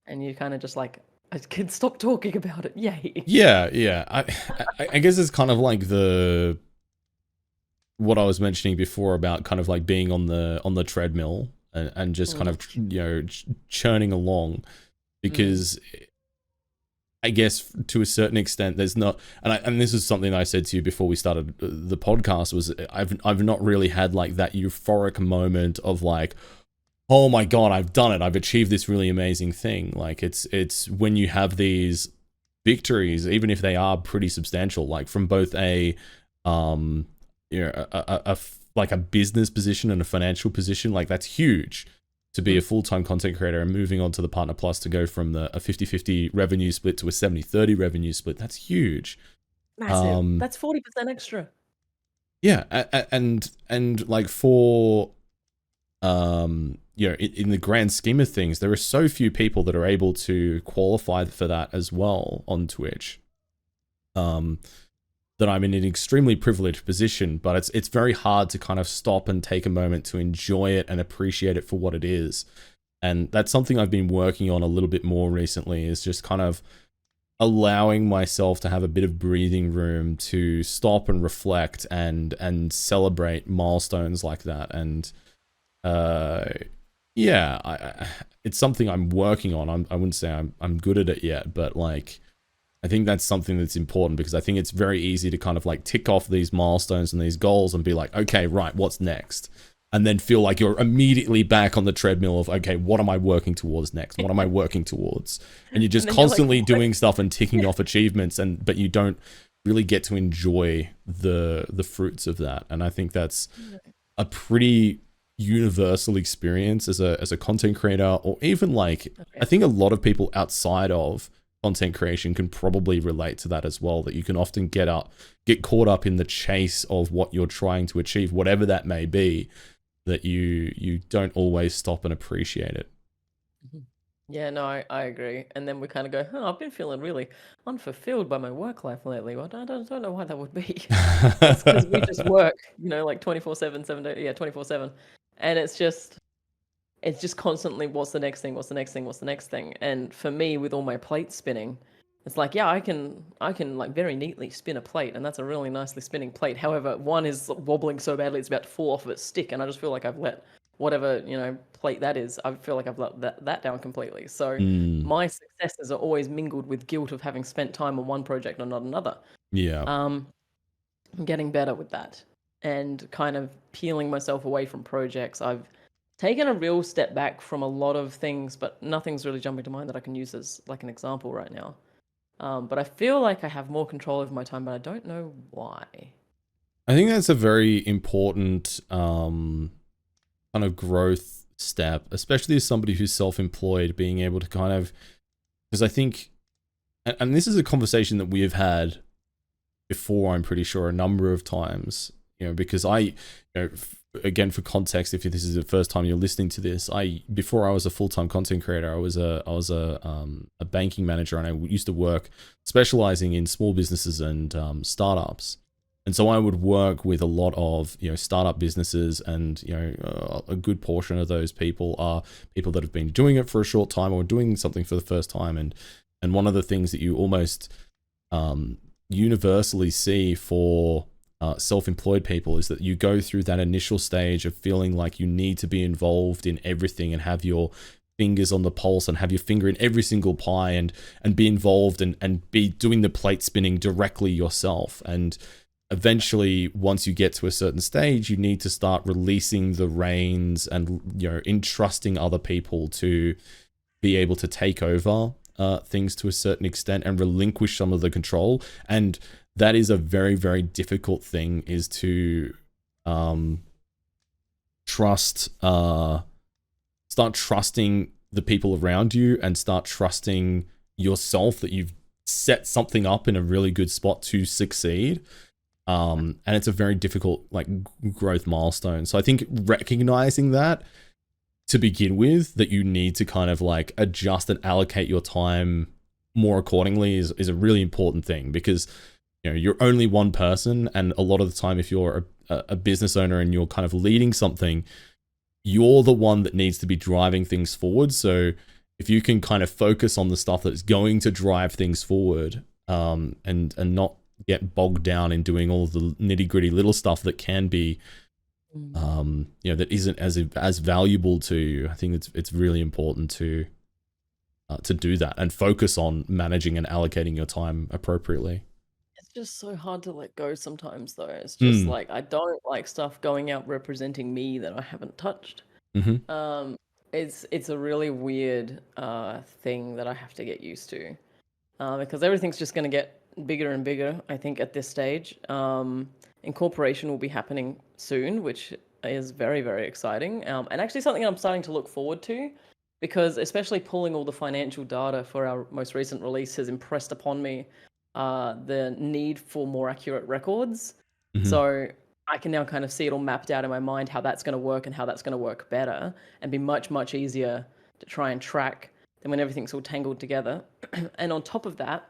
And you kind of just like, I can stop talking about it. Yay. Yeah. I guess it's kind of like what I was mentioning before about kind of like being on the treadmill and just kind of, churning along, because I guess to a certain extent there's not, and this is something I said to you before we started the podcast, was I've not really had like that euphoric moment of like, oh my god, I've done it, I've achieved this really amazing thing. Like it's when you have these victories, even if they are pretty substantial, like from both a like a business position and a financial position, like that's huge. To be a full-time content creator and moving on to the Partner Plus to go from a 50-50 revenue split to a 70-30 revenue split, that's huge. Massive. That's 40% extra. Yeah, and like for in the grand scheme of things, there are so few people that are able to qualify for that as well on Twitch. That I'm in an extremely privileged position, but it's very hard to kind of stop and take a moment to enjoy it and appreciate it for what it is. And that's something I've been working on a little bit more recently, is just kind of allowing myself to have a bit of breathing room to stop and reflect and celebrate milestones like that. And it's something I'm working on. I wouldn't say I'm good at it yet, but like, I think that's something that's important, because I think it's very easy to kind of like tick off these milestones and these goals and be like, okay, right, what's next? And then feel like you're immediately back on the treadmill of, okay, what am I working towards next? What am I working towards? And you're just constantly doing stuff and ticking off achievements, but you don't really get to enjoy the fruits of that. And I think that's a pretty universal experience as a content creator, or even like, I think a lot of people outside of content creation can probably relate to that as well, that you can often get caught up in the chase of what you're trying to achieve, whatever that may be, that you don't always stop and appreciate it. Yeah, no, I agree. And then we kind of go, I've been feeling really unfulfilled by my work life lately. Well, I don't know why that would be. It's because we just work, like 24/7, 7 days, 24/7. And it's just constantly, what's the next thing? What's the next thing? What's the next thing? And for me, with all my plates spinning, it's like, yeah, I can like very neatly spin a plate, and that's a really nicely spinning plate. However, one is wobbling so badly it's about to fall off of its stick, and I just feel like I've let whatever plate that is, I feel like I've let that down completely. So my successes are always mingled with guilt of having spent time on one project and not another. Yeah. I'm getting better with that, and kind of peeling myself away from projects. I've taken a real step back from a lot of things, but nothing's really jumping to mind that I can use as like an example right now. But I feel like I have more control over my time, but I don't know why. I think that's a very important kind of growth step, especially as somebody who's self-employed, being able to kind of, because I think, and this is a conversation that we have had before, I'm pretty sure, a number of times, because again, for context, if this is the first time you're listening to this, before I was a full-time content creator, I was a banking manager, and I used to work specializing in small businesses and startups. And so I would work with a lot of startup businesses, and a good portion of those people are people that have been doing it for a short time or doing something for the first time. And And one of the things that you almost universally see for self-employed people is that you go through that initial stage of feeling like you need to be involved in everything and have your fingers on the pulse and have your finger in every single pie and be involved and be doing the plate spinning directly yourself. And eventually, once you get to a certain stage, you need to start releasing the reins and, you know, entrusting other people to be able to take over things to a certain extent and relinquish some of the control. And that is a very, very difficult thing, is to start trusting the people around you and start trusting yourself that you've set something up in a really good spot to succeed. And it's a very difficult, like, growth milestone. So I think recognizing that to begin with, that you need to kind of like adjust and allocate your time more accordingly is a really important thing, because, you know, you're only one person, and a lot of the time, if you're a business owner and you're kind of leading something, you're the one that needs to be driving things forward. So if you can kind of focus on the stuff that's going to drive things forward, and not get bogged down in doing all of the nitty gritty little stuff that can be, you know, that isn't as valuable to you, I think it's really important to do that and focus on managing and allocating your time appropriately. It's just so hard to let go sometimes, though. It's just like, I don't like stuff going out representing me that I haven't touched. Mm-hmm. It's a really weird thing that I have to get used to, because everything's just going to get bigger and bigger, I think, at this stage. Incorporation will be happening soon, which is very, very exciting, and actually something I'm starting to look forward to, because especially pulling all the financial data for our most recent release has impressed upon me the need for more accurate records. So I can now kind of see it all mapped out in my mind, how that's going to work and how that's going to work better, and be much, much easier to try and track than when everything's all tangled together. And on top of that,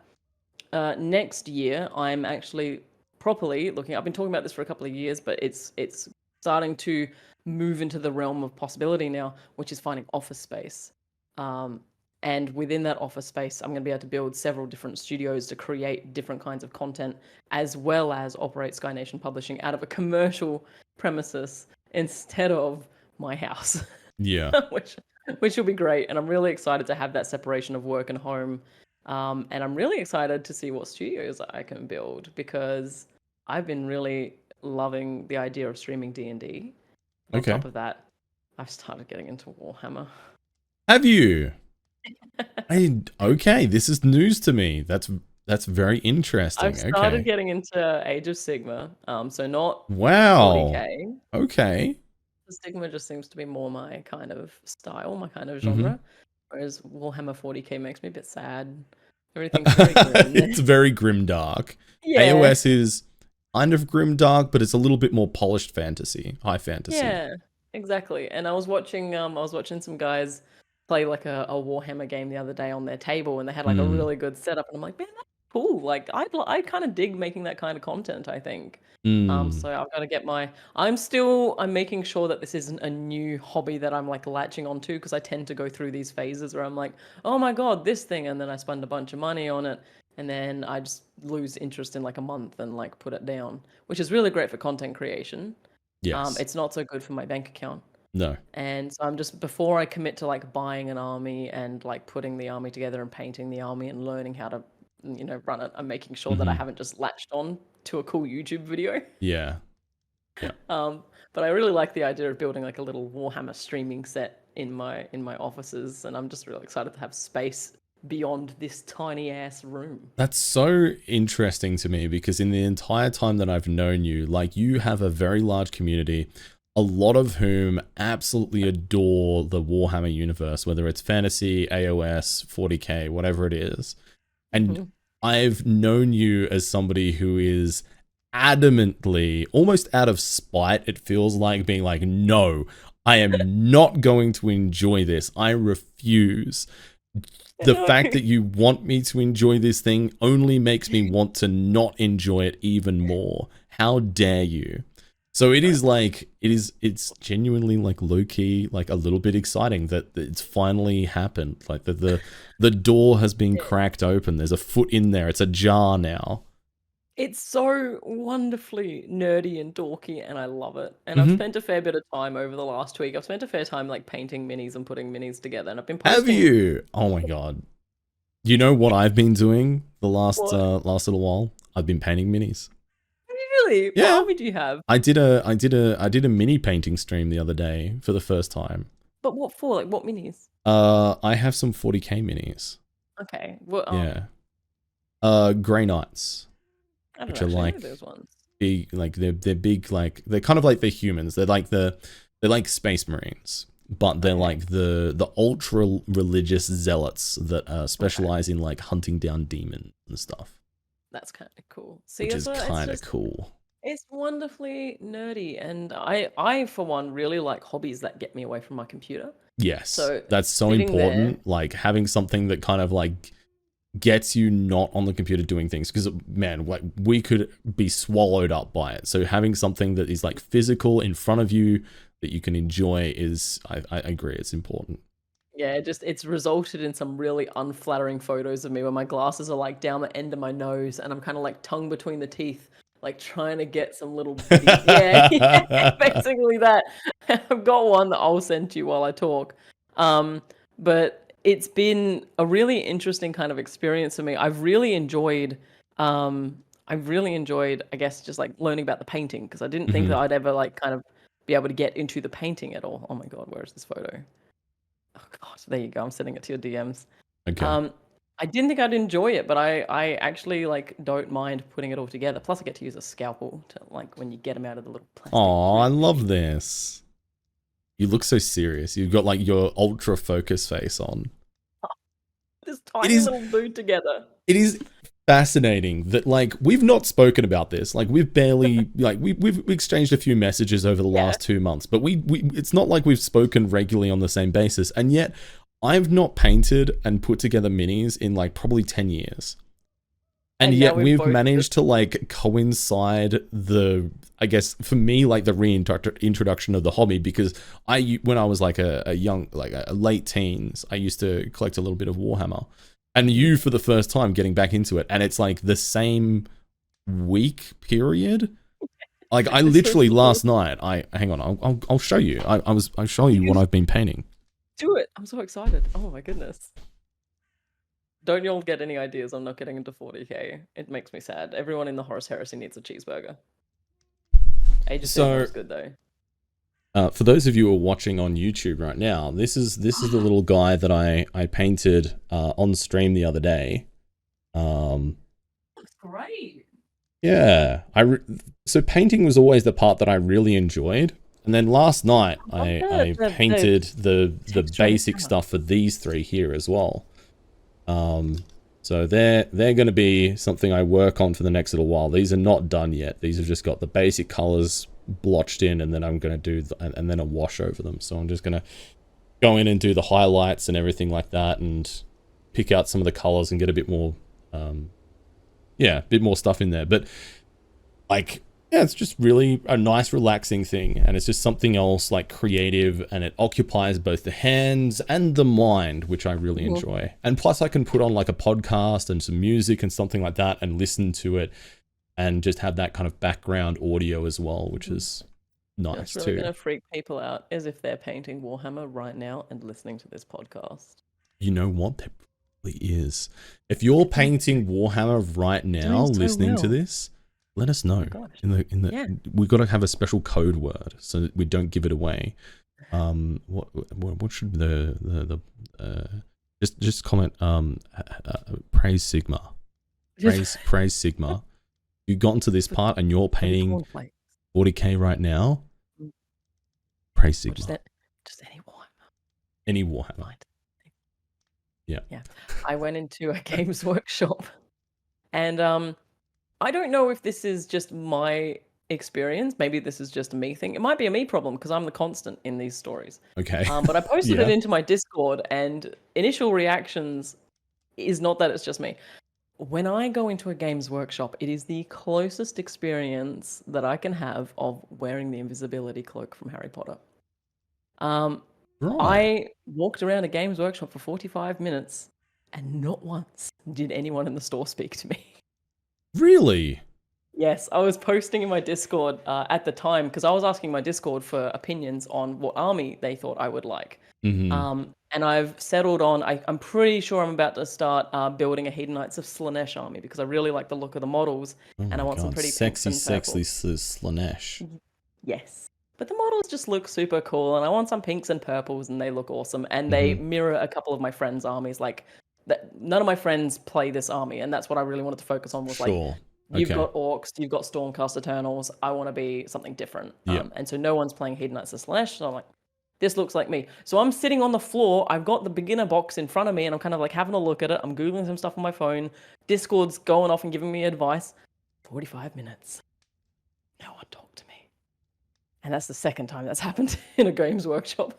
next year, I'm actually properly looking. I've been talking about this for a couple of years, but it's starting to move into the realm of possibility now, which is finding office space. And within that office space, I'm going to be able to build several different studios to create different kinds of content, as well as operate Sky Nation Publishing out of a commercial premises instead of my house. Yeah. which will be great. And I'm really excited to have that separation of work and home. And I'm really excited to see what studios I can build, because I've been really loving the idea of streaming D&D. On top of that, I've started getting into Warhammer. Have you? Okay, this is news to me. That's very interesting. I've started getting into Age of Sigma. So not 40K. Okay. The Sigma just seems to be more my kind of style, my kind of genre. Whereas Warhammer 40K makes me a bit sad. Everything's very grim. It's very grimdark. Yeah. AOS is kind of grimdark, but it's a little bit more polished fantasy, high fantasy. Yeah, exactly. And I was watching some guys play like a Warhammer game the other day on their table, and they had like a really good setup, and I'm like, man, that's cool. Like I kind of dig making that kind of content, I think. So I've got to get I'm making sure that this isn't a new hobby that I'm like latching onto, because I tend to go through these phases where I'm like, oh my god, this thing, and then I spend a bunch of money on it, and then I just lose interest in like a month and like put it down, which is really great for content creation. Yes. It's not so good for my bank account. No. And so I'm just, before I commit to like buying an army and like putting the army together and painting the army and learning how to, you know, run it, I'm making sure that I haven't just latched on to a cool YouTube video. Yeah. But I really like the idea of building like a little Warhammer streaming set in my offices, and I'm just really excited to have space beyond this tiny ass room. That's so interesting to me, because in the entire time that I've known you, like, you have a very large community, a lot of whom absolutely adore the Warhammer universe, whether it's fantasy, AOS, 40K, whatever it is. And I've known you as somebody who is adamantly, almost out of spite, it feels like, being like, no, I am not going to enjoy this. I refuse. The fact that you want me to enjoy this thing only makes me want to not enjoy it even more. How dare you? So it's genuinely like low key, like a little bit exciting that it's finally happened. Like the door has been cracked open. There's a foot in there. It's a jar now. It's so wonderfully nerdy and dorky, and I love it. And I've Hmm. spent a fair bit of time over the last week. I've spent a fair time like painting minis and putting minis together, and I've been Have posting. you? Oh my god. You know what I've been doing the last What? last little while? I've been painting minis. Have you really? What Yeah. hobby do you have? I did a mini painting stream the other day for the first time. But what for? Like what minis? I have some 40k minis. Okay. Well, Yeah. Grey Knights, I don't which are actually know like those ones. big, like they're big, like they're kind of like the humans. They're like space marines, but they're Okay. like the ultra religious zealots that specialize in like hunting down demons and stuff, That's kind of cool. See, which it's, is it's kind of just cool. it's wonderfully nerdy, and I for one really like hobbies that get me away from my computer. Yes, So that's so sitting there, important. Like having something that kind of like gets you not on the computer doing things, because man, like we could be swallowed up by it. So having something that is like physical in front of you that you can enjoy is, I agree, it's important. yeah, it's resulted in some really unflattering photos of me where my glasses are like down the end of my nose, and I'm kind of like tongue between the teeth, like trying to get some little bitty, yeah, yeah, basically that. I've got one that I'll send to you while I talk. But it's been a really interesting kind of experience for me. I've really enjoyed, I guess, just like learning about the painting, because I didn't think Hmm. that I'd ever like kind of be able to get into the painting at all. Oh my God, where is this photo? Oh God, there you go. I'm sending it to your DMs. Okay. Um, I didn't think I'd enjoy it, but I actually like don't mind putting it all together. Plus, I get to use a scalpel to like when you get them out of the little plastic Oh, I grip love thingy. this. You look so serious. You've got like your ultra focus face on. This It tiny is little dude together. it is fascinating that like we've not spoken about this. Like we've barely like we've exchanged a few messages over the Yeah, last 2 months, but we it's not like we've spoken regularly on the same basis. And yet I've not painted and put together minis in like probably 10 years. And and now yet we've we've both just managed to like coincide the, I guess for me, like the reintroduction of the hobby, because when I was like a young, like a late teens, I used to collect a little bit of Warhammer, and you for the first time getting back into it, and it's like the same week period. Like I it's so literally cool. last night, hang on, I'll show you. I'll show you what I've been painting. Do it. I'm so excited. Oh my goodness. Don't y'all get any ideas? I'm not getting into 40k. It makes me sad. Everyone in the Horus Heresy needs a cheeseburger. Age of Sigmar So is good though. for those of you who are watching on YouTube right now, this is the little guy that I painted on stream the other day. That's great. Yeah, so painting was always the part that I really enjoyed, and then last night I love I the painted the texture on the basic camera. stuff for these three here as well. So they're going to be something I work on for the next little while. These are not done yet. These have just got the basic colors blotched in, and then I'm going to do and then a wash over them. So I'm just going to go in and do the highlights and everything like that, and pick out some of the colors and get a bit more, a bit more stuff in there. But like, yeah, it's just really a nice relaxing thing, and it's just something else like creative, and it occupies both the hands and the mind, which I really Mhm. enjoy. And plus I can put on like a podcast and some music and something like that and listen to it, and just have that kind of background audio as well, which is That's nice really too. gonna freak people out, as if they're painting Warhammer right now and listening to this podcast. You know what? There probably is. If you're painting Warhammer right now, Doing so listening to well. this, let us know. Gosh. In the Yeah. we've got to have a special code word so that we don't give it away. What should just comment praise Sigma. Praise Sigma. You've gotten to this part and you're painting Cornflakes. 40k right now. Mm. Praise Or Sigma. just any Warhammer. Any Warhammer. Right. Yeah. Yeah. I went into a games workshop, and I don't know if this is just my experience. Maybe this is just a me thing. It might be a me problem because I'm the constant in these stories. Okay. But I posted it Yeah. into my Discord, and initial reactions is not that it's just me. When I go into a Games Workshop, it is the closest experience that I can have of wearing the invisibility cloak from Harry Potter. Um, Right. I walked around a Games Workshop for 45 minutes, and not once did anyone in the store speak to me. Really? Yes, I was posting in my Discord at the time because I was asking my Discord for opinions on what army they thought I would like. Mm-hmm. And I've settled on, I'm pretty sure I'm about to start building a Hedonites of Slanesh army because I really like the look of the models Oh and I my want some god. pretty pinks Sexy, and sexy purples. Slanesh. Yes. But the models just look super cool and I want some pinks and purples and they look awesome. And they Mm-hmm. mirror a couple of my friends' armies. Like, none of my friends play this army. And that's what I really wanted to focus on was like, Sure. you've Okay. got orcs, you've got Stormcast Eternals. I want to be something different. Yeah. And so no one's playing Hedonites of Slanesh. So I'm like, this looks like me. So I'm sitting on the floor. I've got the beginner box in front of me and I'm kind of like having a look at it. I'm Googling some stuff on my phone. Discord's going off and giving me advice. 45 minutes. No one talked to me. And that's the second time that's happened in a Games Workshop.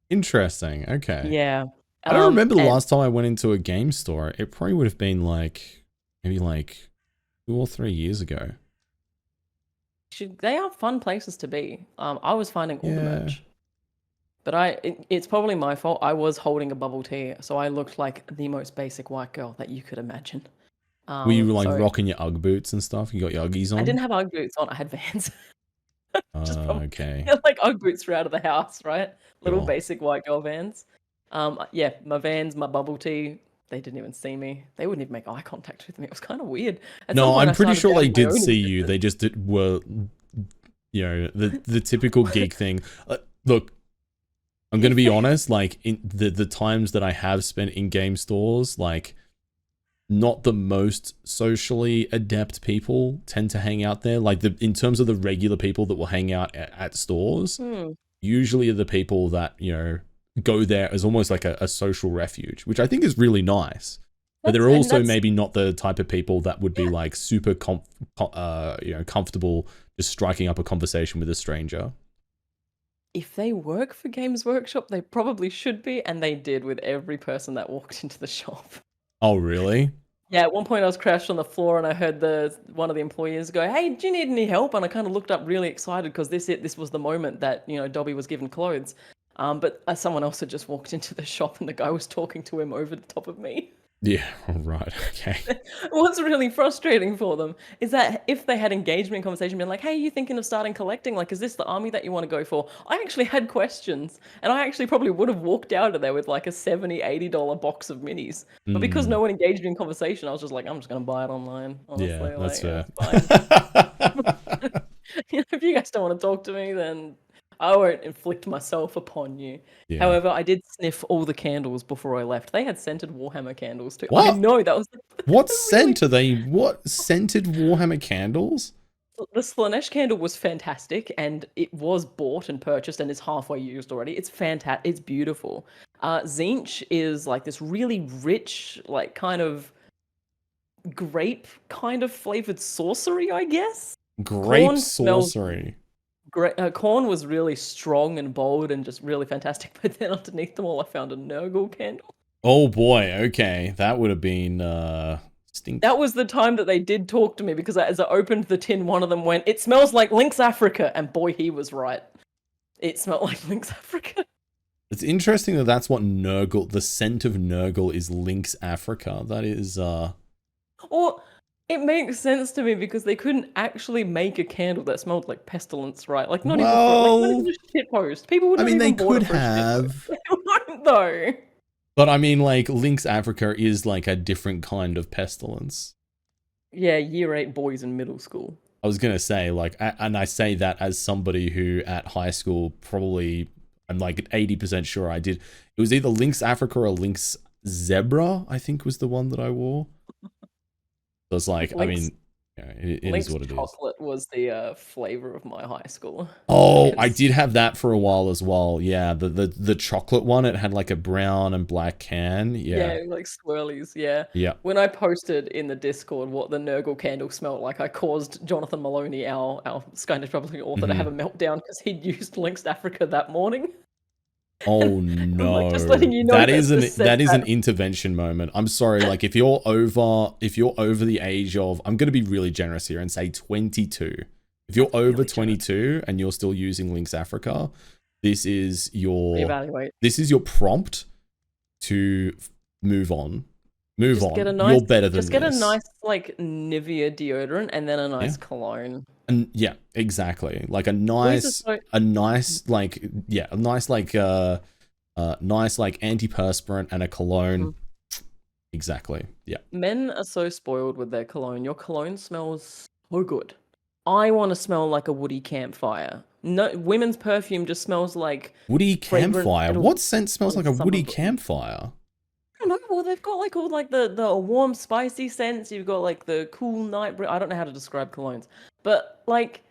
Interesting. Okay. Yeah. I don't remember the And last time I went into a game store. It probably would have been like maybe like 2 or 3 years ago. they are fun places to be. I was finding all the Yeah. merch. But it's probably my fault. I was holding a bubble tea, so I looked like the most basic white girl that you could imagine. Were you like So rocking your Ugg boots and stuff? You got your Uggies I on? didn't have Ugg boots on. I had Vans. Just from Okay. like Ugg boots for out of the house, right? Little Sure. basic white girl Vans. Yeah, my Vans, my bubble tea. They didn't even see me. They wouldn't even make eye contact with me. It was kind of weird. At some No, point, I'm I pretty started sure they doubting my did own see you. existence. They just were, you know, the typical geek thing. Look, I'm gonna be honest. Like in the times that I have spent in game stores, like not the most socially adept people tend to hang out there. Like in terms of the regular people that will hang out at stores, usually are the people that go there as almost like a social refuge, which I think is really nice. But they're also maybe not the type of people that would be like super comfortable just striking up a conversation with a stranger. If they work for Games Workshop, they probably should be, and they did with every person that walked into the shop. Oh, really? Yeah, at one point I was crashed on the floor and I heard one of the employees go, "Hey, do you need any help?" And I kind of looked up really excited because this was the moment that Dobby was given clothes. But someone else had just walked into the shop and the guy was talking to him over the top of me. Yeah, right. Okay. What's really frustrating for them is that if they had engaged me in conversation, been like, "Hey, are you thinking of starting collecting? Like, is this the army that you want to go for?" I actually had questions, and I actually probably would have walked out of there with like a $70-$80 box of minis. But because no one engaged me in conversation, I was just like, I'm just gonna buy it online. Yeah, Honestly, that's fair. it's fine. If you guys don't want to talk to me, then I won't inflict myself upon you. Yeah. However, I did sniff all the candles before I left. They had scented Warhammer candles too. What? I know that was What really scent are they? What scented Warhammer candles? the Slanesh candle was fantastic, and it was bought and purchased, and is halfway used already. It's fantastic. It's beautiful. Zinch is like this really rich, like kind of grape kind of flavored sorcery, I guess. Grape Corn smells sorcery. great. Corn was really strong and bold and just really fantastic. But then underneath them all, I found a Nurgle candle. Oh boy. Okay, that would have been stink. That was the time that they did talk to me because as I opened the tin, one of them went, "It smells like Lynx Africa," and boy, he was right. It smelled like Lynx Africa. It's interesting that that's what Nurgle, the scent of Nurgle is Lynx Africa. That is, Or it makes sense to me because they couldn't actually make a candle that smelled like pestilence, right? Like not even for a shit post. People would I not mean, even they bought could it for a shit have. post. They won't though. But I mean, like, Lynx Africa is like a different kind of pestilence. Yeah, year 8 boys in middle school. I was going to say, like, and I say that as somebody who at high school probably, I'm like 80% sure I did. It was either Lynx Africa or Lynx Zebra, I think was the one that I wore. So it's like, Lynx, I mean, it is what it is. Chocolate was the flavor of my high school. Oh, I did have that for a while as well. Yeah, the chocolate one. It had like a brown and black can. Yeah, like swirlies. Yeah. yeah. When I posted in the Discord what the Nurgle candle smelled like, I caused Jonathan Maloney, our Skynet Republican author, to have a meltdown because he'd used Lynx Africa that morning. Oh I'm like just no. letting you know That that is just said an that. intervention moment. I'm sorry, like if you're over the age of, I'm gonna be really generous here and say 22. If you're That's over really generous. 22 and you're still using Lynx Africa, this is your Reevaluate. prompt to move on. Move Just get a on. nice, You're better than just get a this. nice like Nivea deodorant and then a nice Yeah. cologne. And yeah, exactly. Like a Squeeze nice, like, yeah, a nice like nice like antiperspirant and a cologne. Exactly. Yeah. Men are so spoiled with their cologne. Your cologne smells so good. I want to smell like a woody campfire. No, women's perfume just smells like Woody fragrant campfire. petals What scent smells on like a summer woody breeze. campfire? I don't know. Well, they've got like all like the warm, spicy scents. You've got like the cool night. I don't know how to describe colognes, but like,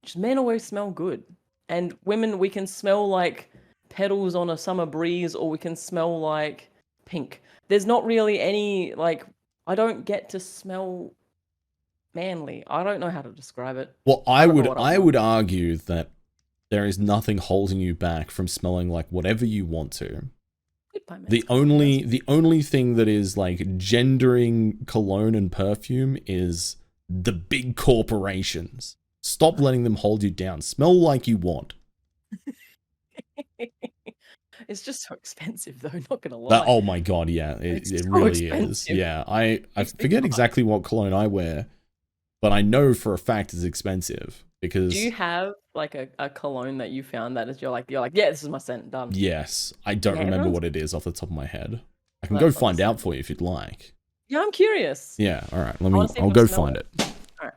just men always smell good, and women we can smell like petals on a summer breeze, or we can smell like pink. There's not really any like. I don't get to smell manly. I don't know how to describe it. Well, I don't know what I'm I like. would argue that there is nothing holding you back from smelling like whatever you want to. Good by men's The cologne, the only thing that is like gendering cologne and perfume is the big corporations. Stop letting them hold you down. Smell like you want. it's just so expensive, though. Not gonna That, lie. oh my god, yeah, It's it so really is. expensive. Yeah, I Makes me forget cry. exactly what cologne I wear, but I know for a fact it's expensive because Do you have like a cologne that you found that is you're like yeah, this is my scent done. yes, I don't Yeah, remember everyone's- what it is off the top of my head. I can Well, go that's find out understandable. for you if you'd like. Yeah, I'm curious. Yeah, all right. I wanna see if I'll I go smell find it. All right.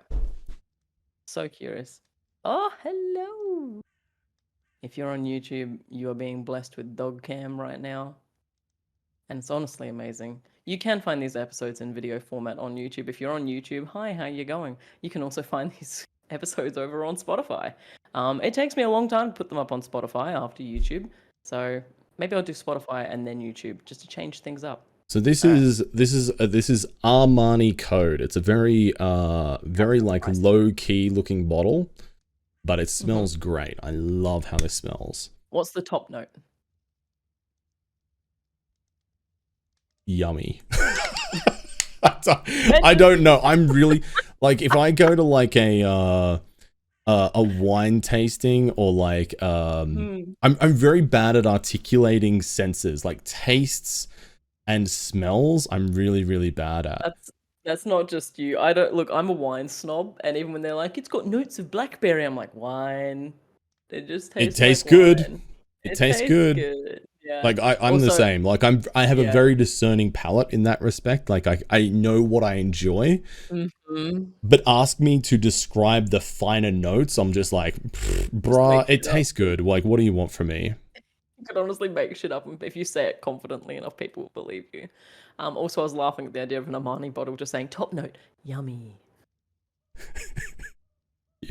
So curious. Oh, hello. If you're on YouTube, you are being blessed with dog cam right now. And it's honestly amazing. You can find these episodes in video format on YouTube. If you're on YouTube, hi, how you going? You can also find these episodes over on Spotify. It takes me a long time to put them up on Spotify after YouTube. So maybe I'll do Spotify and then YouTube just to change things up. So this is Armani Code. It's a very very like Nice. low key looking bottle, but it smells great. I love how this smells. What's the top note? Yummy. I don't know. I'm really like if I go to like a wine tasting or like I'm very bad at articulating senses like tastes and smells. I'm really bad at. That's not just you. I don't look. I'm a wine snob, and even when they're like, "It's got notes of blackberry," I'm like, "Wine." It just tastes. It tastes like good. wine. It tastes good. Yeah. Like I'm Also, the same. Like I have a yeah. very discerning palate in that respect. Like I know what I enjoy. Mhm. But ask me to describe the finer notes, I'm just like, bruh, it tastes good. Like, what do you want from me? You could honestly make shit up, and if you say it confidently enough, people will believe you. Also, I was laughing at the idea of an Armani bottle just saying top note, yummy. Yeah.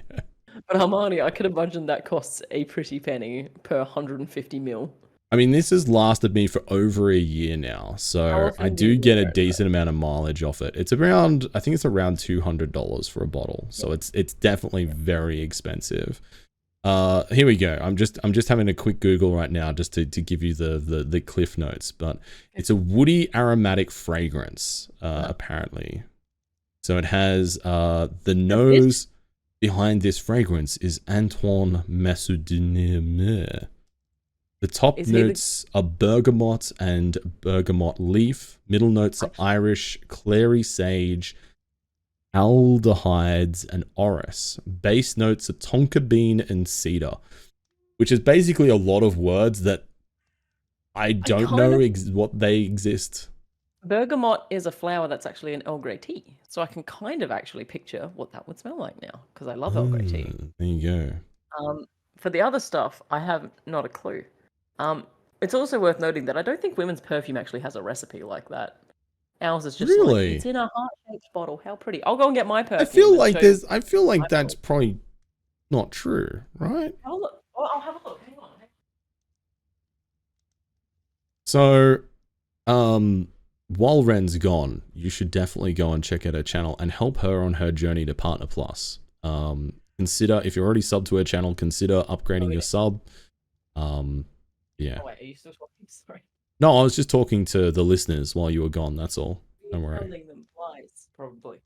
But Armani, I could imagine that costs a pretty penny per 150 mil. I mean, this has lasted me for over a year now, so I do get a decent amount of mileage off it. It's around, I think it's around $200 for a bottle, so it's definitely very expensive. Here we go. I'm just having a quick Google right now just to give you the cliff notes, but it's a woody aromatic fragrance, apparently. So it has the nose behind this fragrance is Antoine Massoudinier. The top notes are bergamot and bergamot leaf. Middle notes are Irish, clary sage, aldehydes, and orris. Base notes are tonka bean and cedar, which is basically a lot of words that I don't know what they exist. Bergamot is a flower that's actually an Earl Grey tea, so I can kind of actually picture what that would smell like now because I love Earl Grey tea. There you go. For the other stuff, I have not a clue. It's also worth noting that I don't think women's perfume actually has a recipe like that. Ours is just like, it's in a heart-shaped bottle. How pretty! I'll go and get my perfume. I feel like that's probably not true, right? I'll have a look. Hang on. So, while Ren's gone, you should definitely go and check out her channel and help her on her journey to Partner Plus. Consider, if you're already subbed to her channel, consider upgrading your sub. Yeah. Oh wait, are you still talking? Sorry. No, I was just talking to the listeners while you were gone. That's all. Don't worry. Sounding them twice, probably.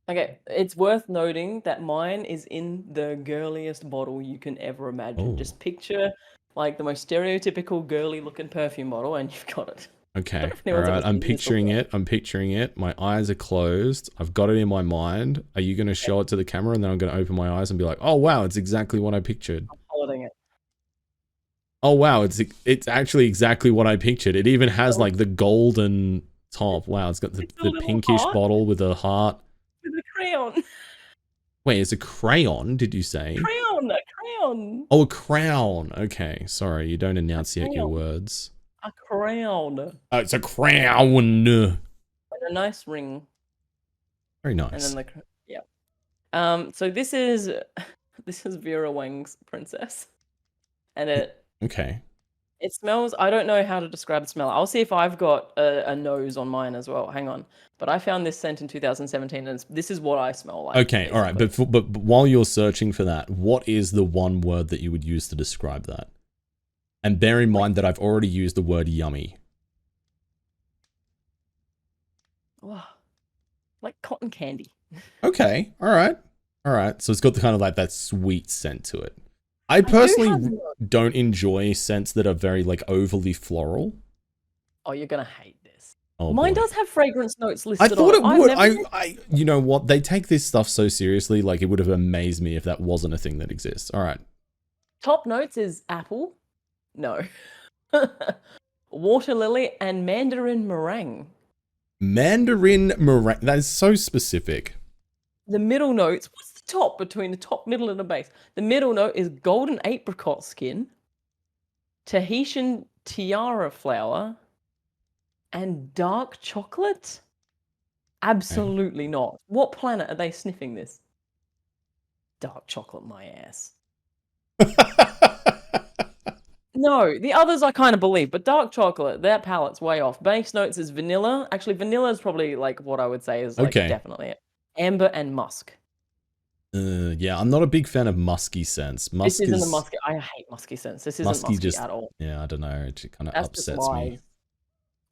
Okay, it's worth noting that mine is in the girliest bottle you can ever imagine. Oh. Just picture like the most stereotypical girly looking perfume bottle and you've got it. Okay. If All anyone's ever right. I'm seen this picturing before. it. I'm picturing it. My eyes are closed. I've got it in my mind. Are you going to show it to the camera and then I'm going to open my eyes and be like, oh, wow, it's exactly what I pictured. I'm holding it. Oh, wow. It's actually exactly what I pictured. It even has like the golden top. Wow. It's got It's a the little pinkish heart bottle with a heart. with a crayon. Wait, it's a crayon, did you say? Crayon, a crayon. Oh, a crown. Okay. Sorry. You don't enunciate your Crayon. words. A crown. Oh, it's a crown. And a nice ring. Very And nice. then yeah. So this is Vera Wang's Princess. And Okay. it smells, I don't know how to describe the smell. I'll see if I've got a nose on mine as well. Hang on. But I found this scent in 2017 and this is what I smell like. Okay, all right. But while you're searching for that, what is the one word that you would use to describe that? And bear in mind that I've already used the word yummy. Oh, like cotton candy. Okay, all right. All right. So it's got the kind of like that sweet scent to it. I personally don't enjoy scents that are very like overly floral. Oh, you're going to hate this. Oh, Mine boy. does have fragrance notes listed I thought on it would. Never... You know what? They take this stuff so seriously. Like, it would have amazed me if that wasn't a thing that exists. All right. Top notes is apple. No. Water lily and mandarin meringue. Mandarin meringue. That is so specific. The middle notes, what's the top between the top, middle, and the base? The middle note is golden apricot skin, Tahitian tiara flower, and dark chocolate? Absolutely not. What planet are they sniffing this? Dark chocolate, my ass. No, the others I kind of believe, but dark chocolate, that palette's way off. Base notes is vanilla. Actually, vanilla is probably like what I would say is like definitely it. Amber and musk. Yeah, I'm not a big fan of musky scents. This isn't a musky. I hate musky scents. This isn't musky at all. Yeah, I don't know. It kind of upsets me.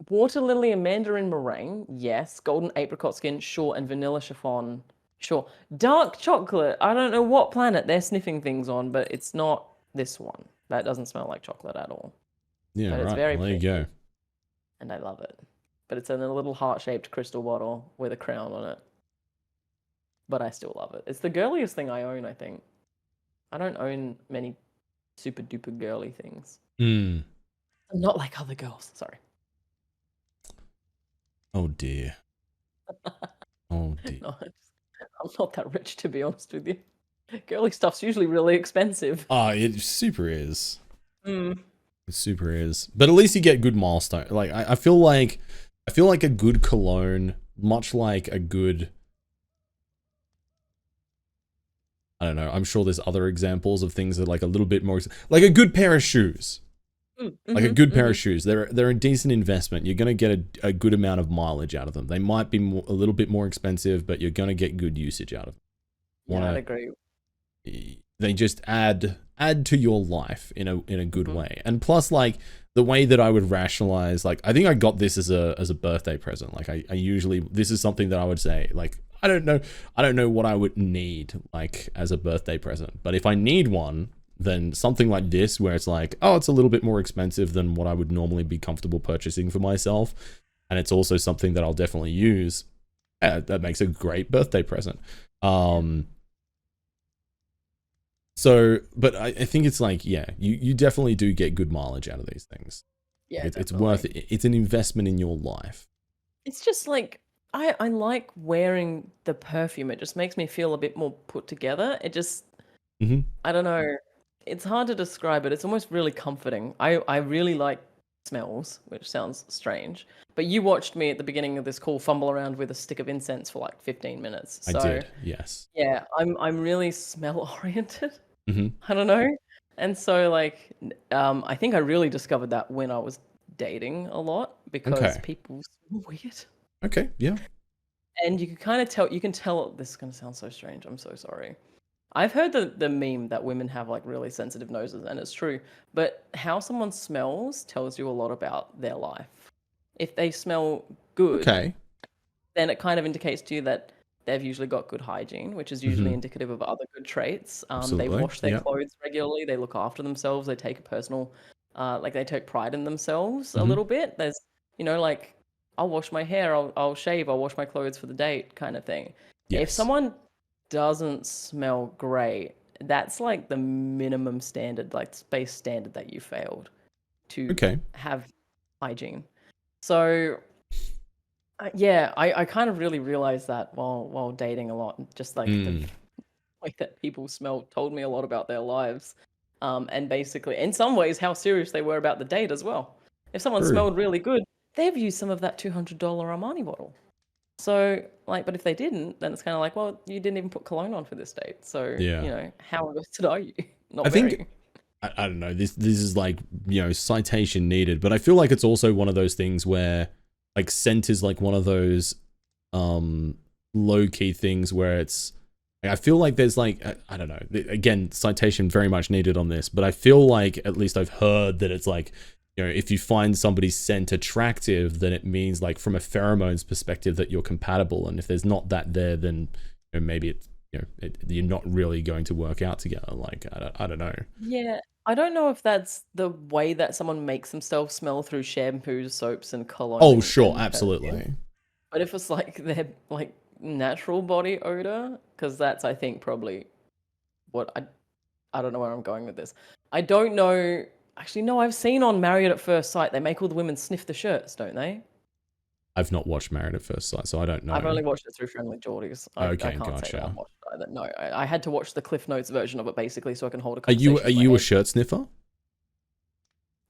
Water lily and mandarin meringue, yes. Golden apricot skin, sure. And vanilla chiffon, sure. Dark chocolate, I don't know what planet they're sniffing things on, but it's not this one. That doesn't smell like chocolate at all. Yeah, but right. It's very well, there you go. And I love it. But it's in a little heart-shaped crystal bottle with a crown on it. But I still love it. It's the girliest thing I own, I think. I don't own many super duper girly things. I'm not like other girls. Sorry. Oh dear. Oh dear. No, I'm not that rich, to be honest with you. Girly stuff's usually really expensive. Oh, it super is. It super is. But at least you get good milestone. Like I feel like a good cologne, much like a good, I don't know, I'm sure there's other examples of things that are like a little bit more, like a good pair of shoes. Like a good pair of shoes. They're a decent investment. You're going to get a good amount of mileage out of them. They might be a little bit more expensive, but you're going to get good usage out of them. Yeah, I'd agree. They just add to your life in a good way. And plus, like, the way that I would rationalize, like, I think I got this as a birthday present. Like, I usually, this is something that I would say, like, I don't know what I would need, like, as a birthday present. But if I need one, then something like this, where it's like, oh, it's a little bit more expensive than what I would normally be comfortable purchasing for myself, and it's also something that I'll definitely use, that makes a great birthday present. So, but I think it's like, yeah, you definitely do get good mileage out of these things. Yeah, it's worth it. It's an investment in your life. It's just like, I like wearing the perfume. It just makes me feel a bit more put together. It just, I don't know. It's hard to describe it. It's almost really comforting. I really like smells, which sounds strange. But you watched me at the beginning of this call fumble around with a stick of incense for like 15 minutes. So, I did, yes. Yeah, I'm really smell oriented. I don't know. And so like, I think I really discovered that when I was dating a lot, because people smell weird. Okay, yeah. And you can kind of tell, this is going to sound so strange. I'm so sorry. I've heard the meme that women have like really sensitive noses, and it's true. But how someone smells tells you a lot about their life. If they smell good, Okay. then it kind of indicates to you that they've usually got good hygiene, which is usually Hmm. indicative of other good traits. They Absolutely. wash their Yeah. clothes regularly, they look after themselves, they take a personal, like they take pride in themselves a Hmm. little bit. There's, like, I'll wash my hair, I'll shave, I'll wash my clothes for the date kind of thing. If Yes. someone doesn't smell great, that's like the minimum standard, like space standard that you failed to Okay. have hygiene. So yeah, I kind of really realized that while dating a lot, just like the Mm. way that people smell told me a lot about their lives, and basically, in some ways, how serious they were about the date as well. If someone True. smelled really good, they've used some of that $200 Armani bottle. So, like, but if they didn't, then it's kind of like, well, you didn't even put cologne on for this date. So, Yeah. how invested are you? I Not think very. I don't know. This is like, citation needed, but I feel like it's also one of those things where like scent is like one of those low key things where it's I feel like there's like I don't know. Again, citation very much needed on this, but I feel like at least I've heard that it's like, if you find somebody's scent attractive, then it means like from a pheromones perspective that you're compatible, and if there's not that there, then maybe it's you're not really going to work out together. Like I don't know. Yeah, I don't know if that's the way that someone makes themselves smell through shampoos, soaps, and cologne Oh, and, sure, and perfume. absolutely. But if it's like their like natural body odor, because that's I think probably what I don't know where I'm going with this. I don't know. Actually, no, I've seen on Married at First Sight they make all the women sniff the shirts, don't they? I've not watched Married at First Sight, so I don't I've know. only watched it through Friendly Geordies. I Okay, can't say that I've gotcha. watched it either. No, I had to watch the Cliff Notes version of it basically so I can hold a Are you conversation are in my you a head. shirt sniffer?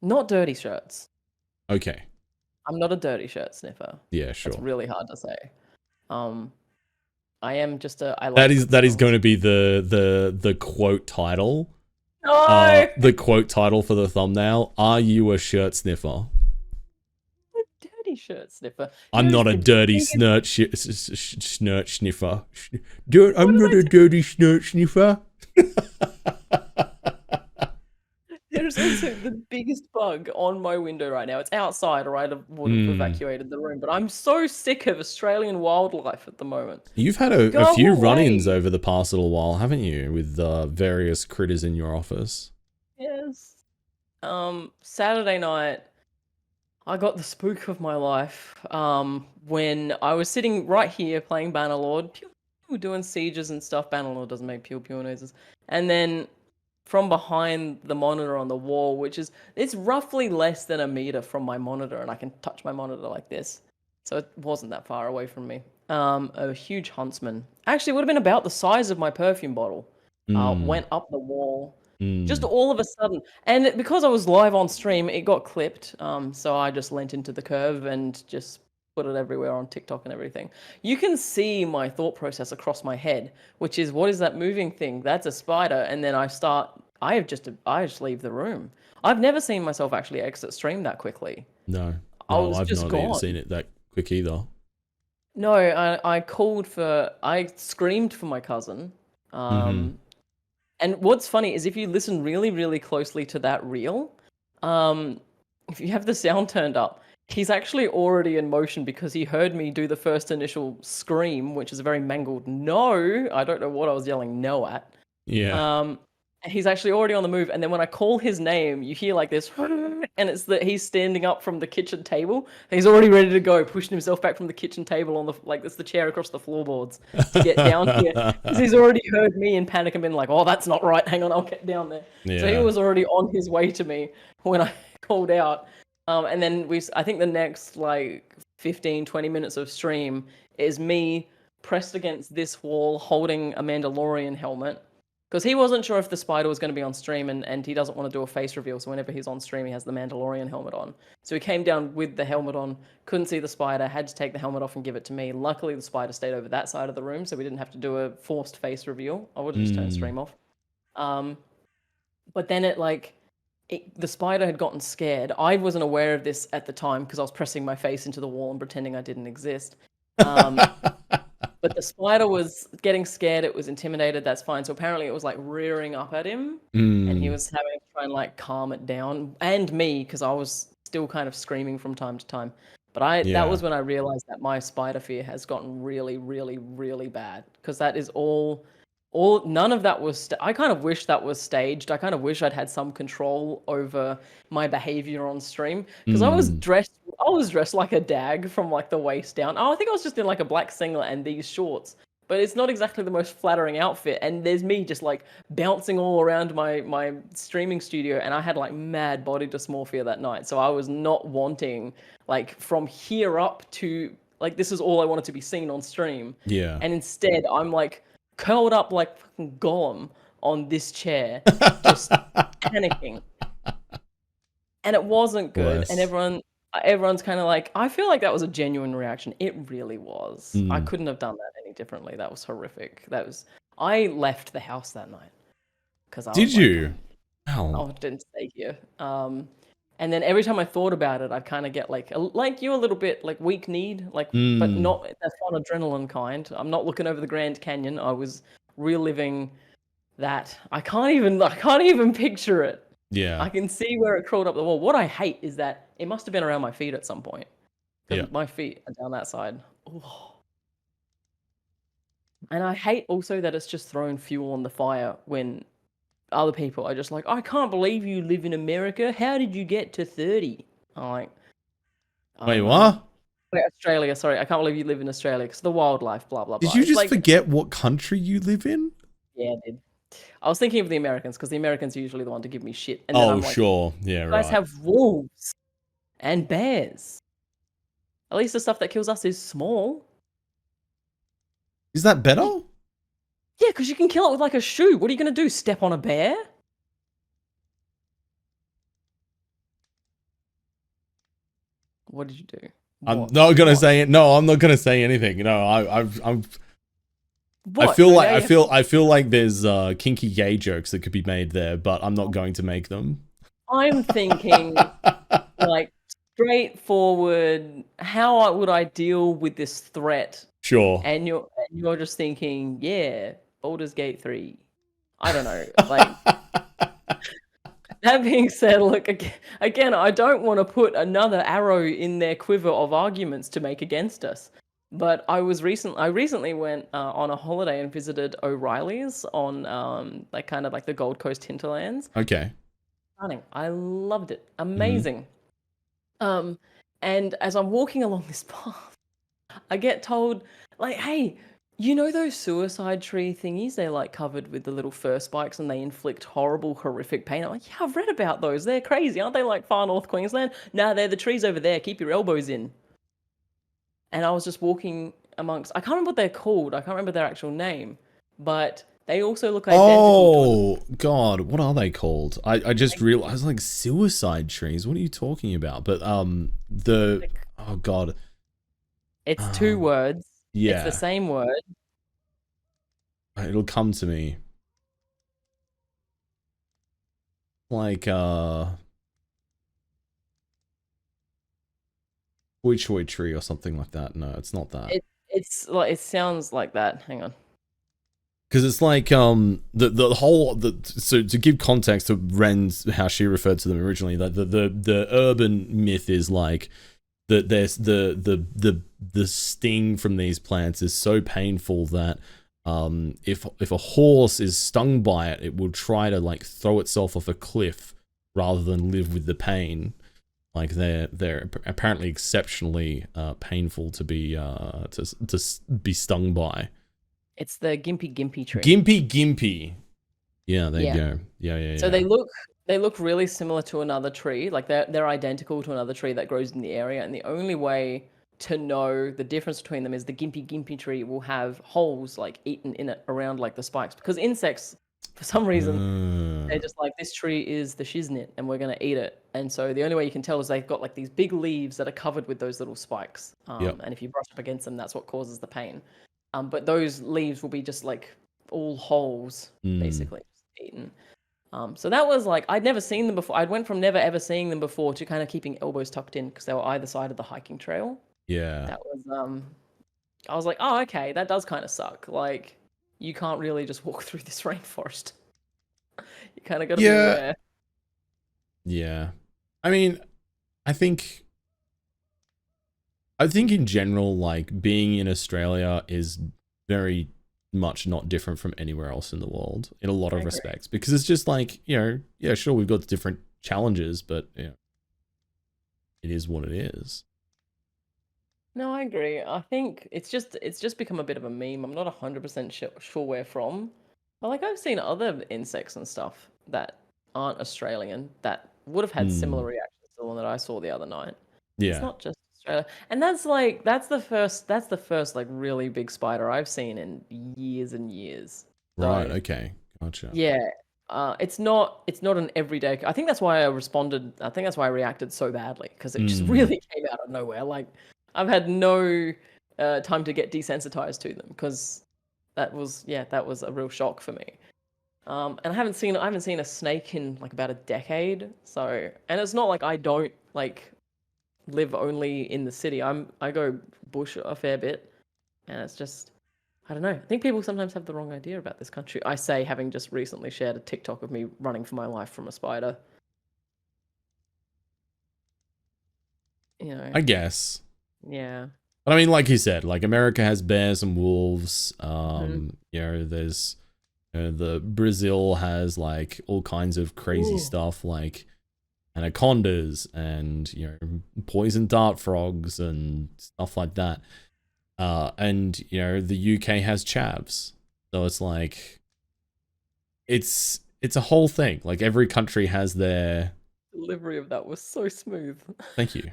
Not dirty shirts. Okay. I'm not a dirty shirt sniffer. Yeah, That's sure. really hard to say. Um, I am just I That like is good that is going smells. to be the quote title. No! The quote title for the thumbnail. Are you a shirt sniffer? A dirty shirt sniffer. I'm Here's not a the dirty biggest. snort sniffer. What I'm did not I a say? dirty snort sniffer. There's also the biggest bug on my window right now. It's outside, or I would have Hmm. evacuated the room. But I'm so sick of Australian wildlife at the moment. You've had a Go few run-ins away. over the past little while, haven't you, with various critters in your office? Yes. Saturday night, I got the spook of my life. When I was sitting right here playing Bannerlord, pew, pew, doing sieges and stuff. Bannerlord doesn't make pew pew noises. And then from behind the monitor on the wall, which is it's roughly less than a meter from my monitor, and I can touch my monitor like this, so it wasn't that far away from me. A huge huntsman, actually, it would have been about the size of my perfume bottle, Hmm. went up the wall, just Hmm. all of a sudden, and because I was live on stream, it got clipped. So I just leant into the curve and just put it everywhere on TikTok and everything. You can see my thought process across my head, which is, what is that moving thing? That's a spider. And then I just leave the room. I've never seen myself actually exit stream that quickly. No. I No, was I've just not even gone. seen it that quick either. No, I screamed for my cousin. Mm-hmm. Um, and what's funny is if you listen really, really closely to that reel, um, if you have the sound turned up, he's actually already in motion because he heard me do the first initial scream, which is a very mangled no. I don't know what I was yelling no at. Yeah. Um, and he's actually already on the move. And then when I call his name, you hear like this, and it's that he's standing up from the kitchen table. He's already ready to go, pushing himself back from the kitchen table on the like it's the chair across the floorboards to get down here because he's already heard me in panic and been like, "Oh, that's not right. Hang on, I'll get down there." So he Yeah. was already on his way to me when I called out. And then I think the next like 15, 20 minutes of stream is me pressed against this wall holding a Mandalorian helmet because he wasn't sure if the spider was going to be on stream, and he doesn't want to do a face reveal. So whenever he's on stream, he has the Mandalorian helmet on. So he came down with the helmet on, couldn't see the spider, had to take the helmet off and give it to me. Luckily, the spider stayed over that side of the room, so we didn't have to do a forced face reveal. I would have just turned Mm. stream off. But then the spider had gotten scared. I wasn't aware of this at the time because I was pressing my face into the wall and pretending I didn't exist. Um, But the spider was getting scared. It was intimidated. That's fine. So apparently it was like rearing up at him, and he was having to try and like calm it down, and me because I was still kind of screaming from time to time. But that Yeah. was when I realized that my spider fear has gotten really, really, really bad because that is all none of that was I kind of wish that was staged. I kind of wish I'd had some control over my behavior on stream because I was dressed like a dag from like the waist down. Oh, I think I was just in like a black singlet and these shorts. But it's not exactly the most flattering outfit, and there's me just like bouncing all around my streaming studio, and I had like mad body dysmorphia that night. So I was not wanting like from here up to like this is all I wanted to be seen on stream. Yeah. And instead I'm like curled up like fucking Gollum on this chair, just panicking. And it wasn't good. Bless. And everyone's kind of like, I feel like that was a genuine reaction. It really was. I couldn't have done that any differently. That was horrific. I left the house that night because I Did was you? like, Oh. I didn't stay here. And then every time I thought about it, I'd kind of get like you a little bit like weak-kneed, like, but not that fun adrenaline kind. I'm not looking over the Grand Canyon. I was reliving that. I can't even picture it. Yeah. I can see where it crawled up the wall. What I hate is that it must have been around my feet at some point. Yeah. My feet are down that side. Ooh. And I hate also that it's just thrown fuel on the fire when other people are just like, I can't believe you live in America. How did you get to 30? I'm like, Wait, what? Wait, Australia. Sorry, I can't believe you live in Australia because the wildlife, blah, blah, blah. Did you It's just like, forget what country you live in? yeah, I did. I was thinking of the Americans because the Americans are usually the one to give me shit. And then I'm like, sure. Yeah, you guys right. have wolves and bears. At least the stuff that kills us is small. Is that better? Yeah, because you can kill it with like a shoe. What are you going to do? Step on a bear? What did you do? I'm not gonna say it. No, I'm not gonna say anything. No, I feel like there's kinky gay jokes that could be made there, but I'm not going to make them. I'm thinking like straightforward. How would I deal with this threat? Sure. And you're just thinking, yeah, Baldur's Gate 3. I don't know. Like that being said, look again, I don't want to put another arrow in their quiver of arguments to make against us. But I recently went on a holiday and visited O'Reilly's on like kind of like the Gold Coast hinterlands. Okay. Stunning. I loved it. Amazing. And as I'm walking along this path, I get told, like, hey, you know those suicide tree thingies? They're like covered with the little fur spikes and they inflict horrible, horrific pain. I'm like, yeah, I've read about those. They're crazy. Aren't they like far north Queensland? Nah, they're the trees over there. Keep your elbows in. And I was just walking amongst, I can't remember what they're called. I can't remember their actual name, but they also look identical. Oh, God, what are they called? I just realized, like, suicide trees. What are you talking about? But, oh, God. It's two words. Yeah. It's the same word. It'll come to me. Like, Choy tree or something like that. No, it's not that. It sounds like that. Hang on. Because it's like so to give context to Ren's how she referred to them originally, the urban myth is like that there's the sting from these plants is so painful that if a horse is stung by it, it will try to like throw itself off a cliff rather than live with the pain. Like they're apparently exceptionally painful to be stung by. It's the Gimpy tree. Gimpy. Yeah, there you go. Yeah. So they look really similar to another tree. Like they're identical to another tree that grows in the area. And the only way to know the difference between them is the Gimpy tree will have holes like eaten in it around like the spikes. Because insects, for some reason, they're just like, this tree is the shiznit and we're going to eat it. And so the only way you can tell is they've got like these big leaves that are covered with those little spikes. And if you brush up against them, that's what causes the pain. But those leaves will be just like all holes, basically, just eaten. So that was like, I'd never seen them before. I went from never ever seeing them before to kind of keeping elbows tucked in because they were either side of the hiking trail. Yeah. That was I was like, oh, okay, that does kind of suck. Like, you can't really just walk through this rainforest. You kind of got to be Yeah. aware. Yeah. I mean, I think in general, like being in Australia is very much not different from anywhere else in the world in a lot I of agree. respects, because it's just like, yeah, sure, we've got different challenges, but it is what it is. No, I agree. I think it's just become a bit of a meme. I'm not 100% sure where from, but like I've seen other insects and stuff that aren't Australian that would have had Hmm. similar reactions to the one that I saw the other night. It's Yeah. not just Australia, and that's the first like really big spider I've seen in years and years. Right. So Okay. Gotcha. yeah, it's not an everyday. I think that's why I responded. I think that's why I reacted so badly because it just Hmm. really came out of nowhere. Like I've had no time to get desensitized to them because that was a real shock for me. And I haven't seen a snake in like about a decade. So, and it's not like I don't like live only in the city. I go bush a fair bit, and it's just I don't know. I think people sometimes have the wrong idea about this country. I say, having just recently shared a TikTok of me running for my life from a spider. You know, I guess. yeah. But I mean, like you said, like America has bears and wolves. Hmm. There's the Brazil has like all kinds of crazy Ooh, stuff, like anacondas and poison dart frogs and stuff like that. And the UK has chavs, so it's like it's a whole thing. Like every country has their. delivery of that was so smooth. Thank you.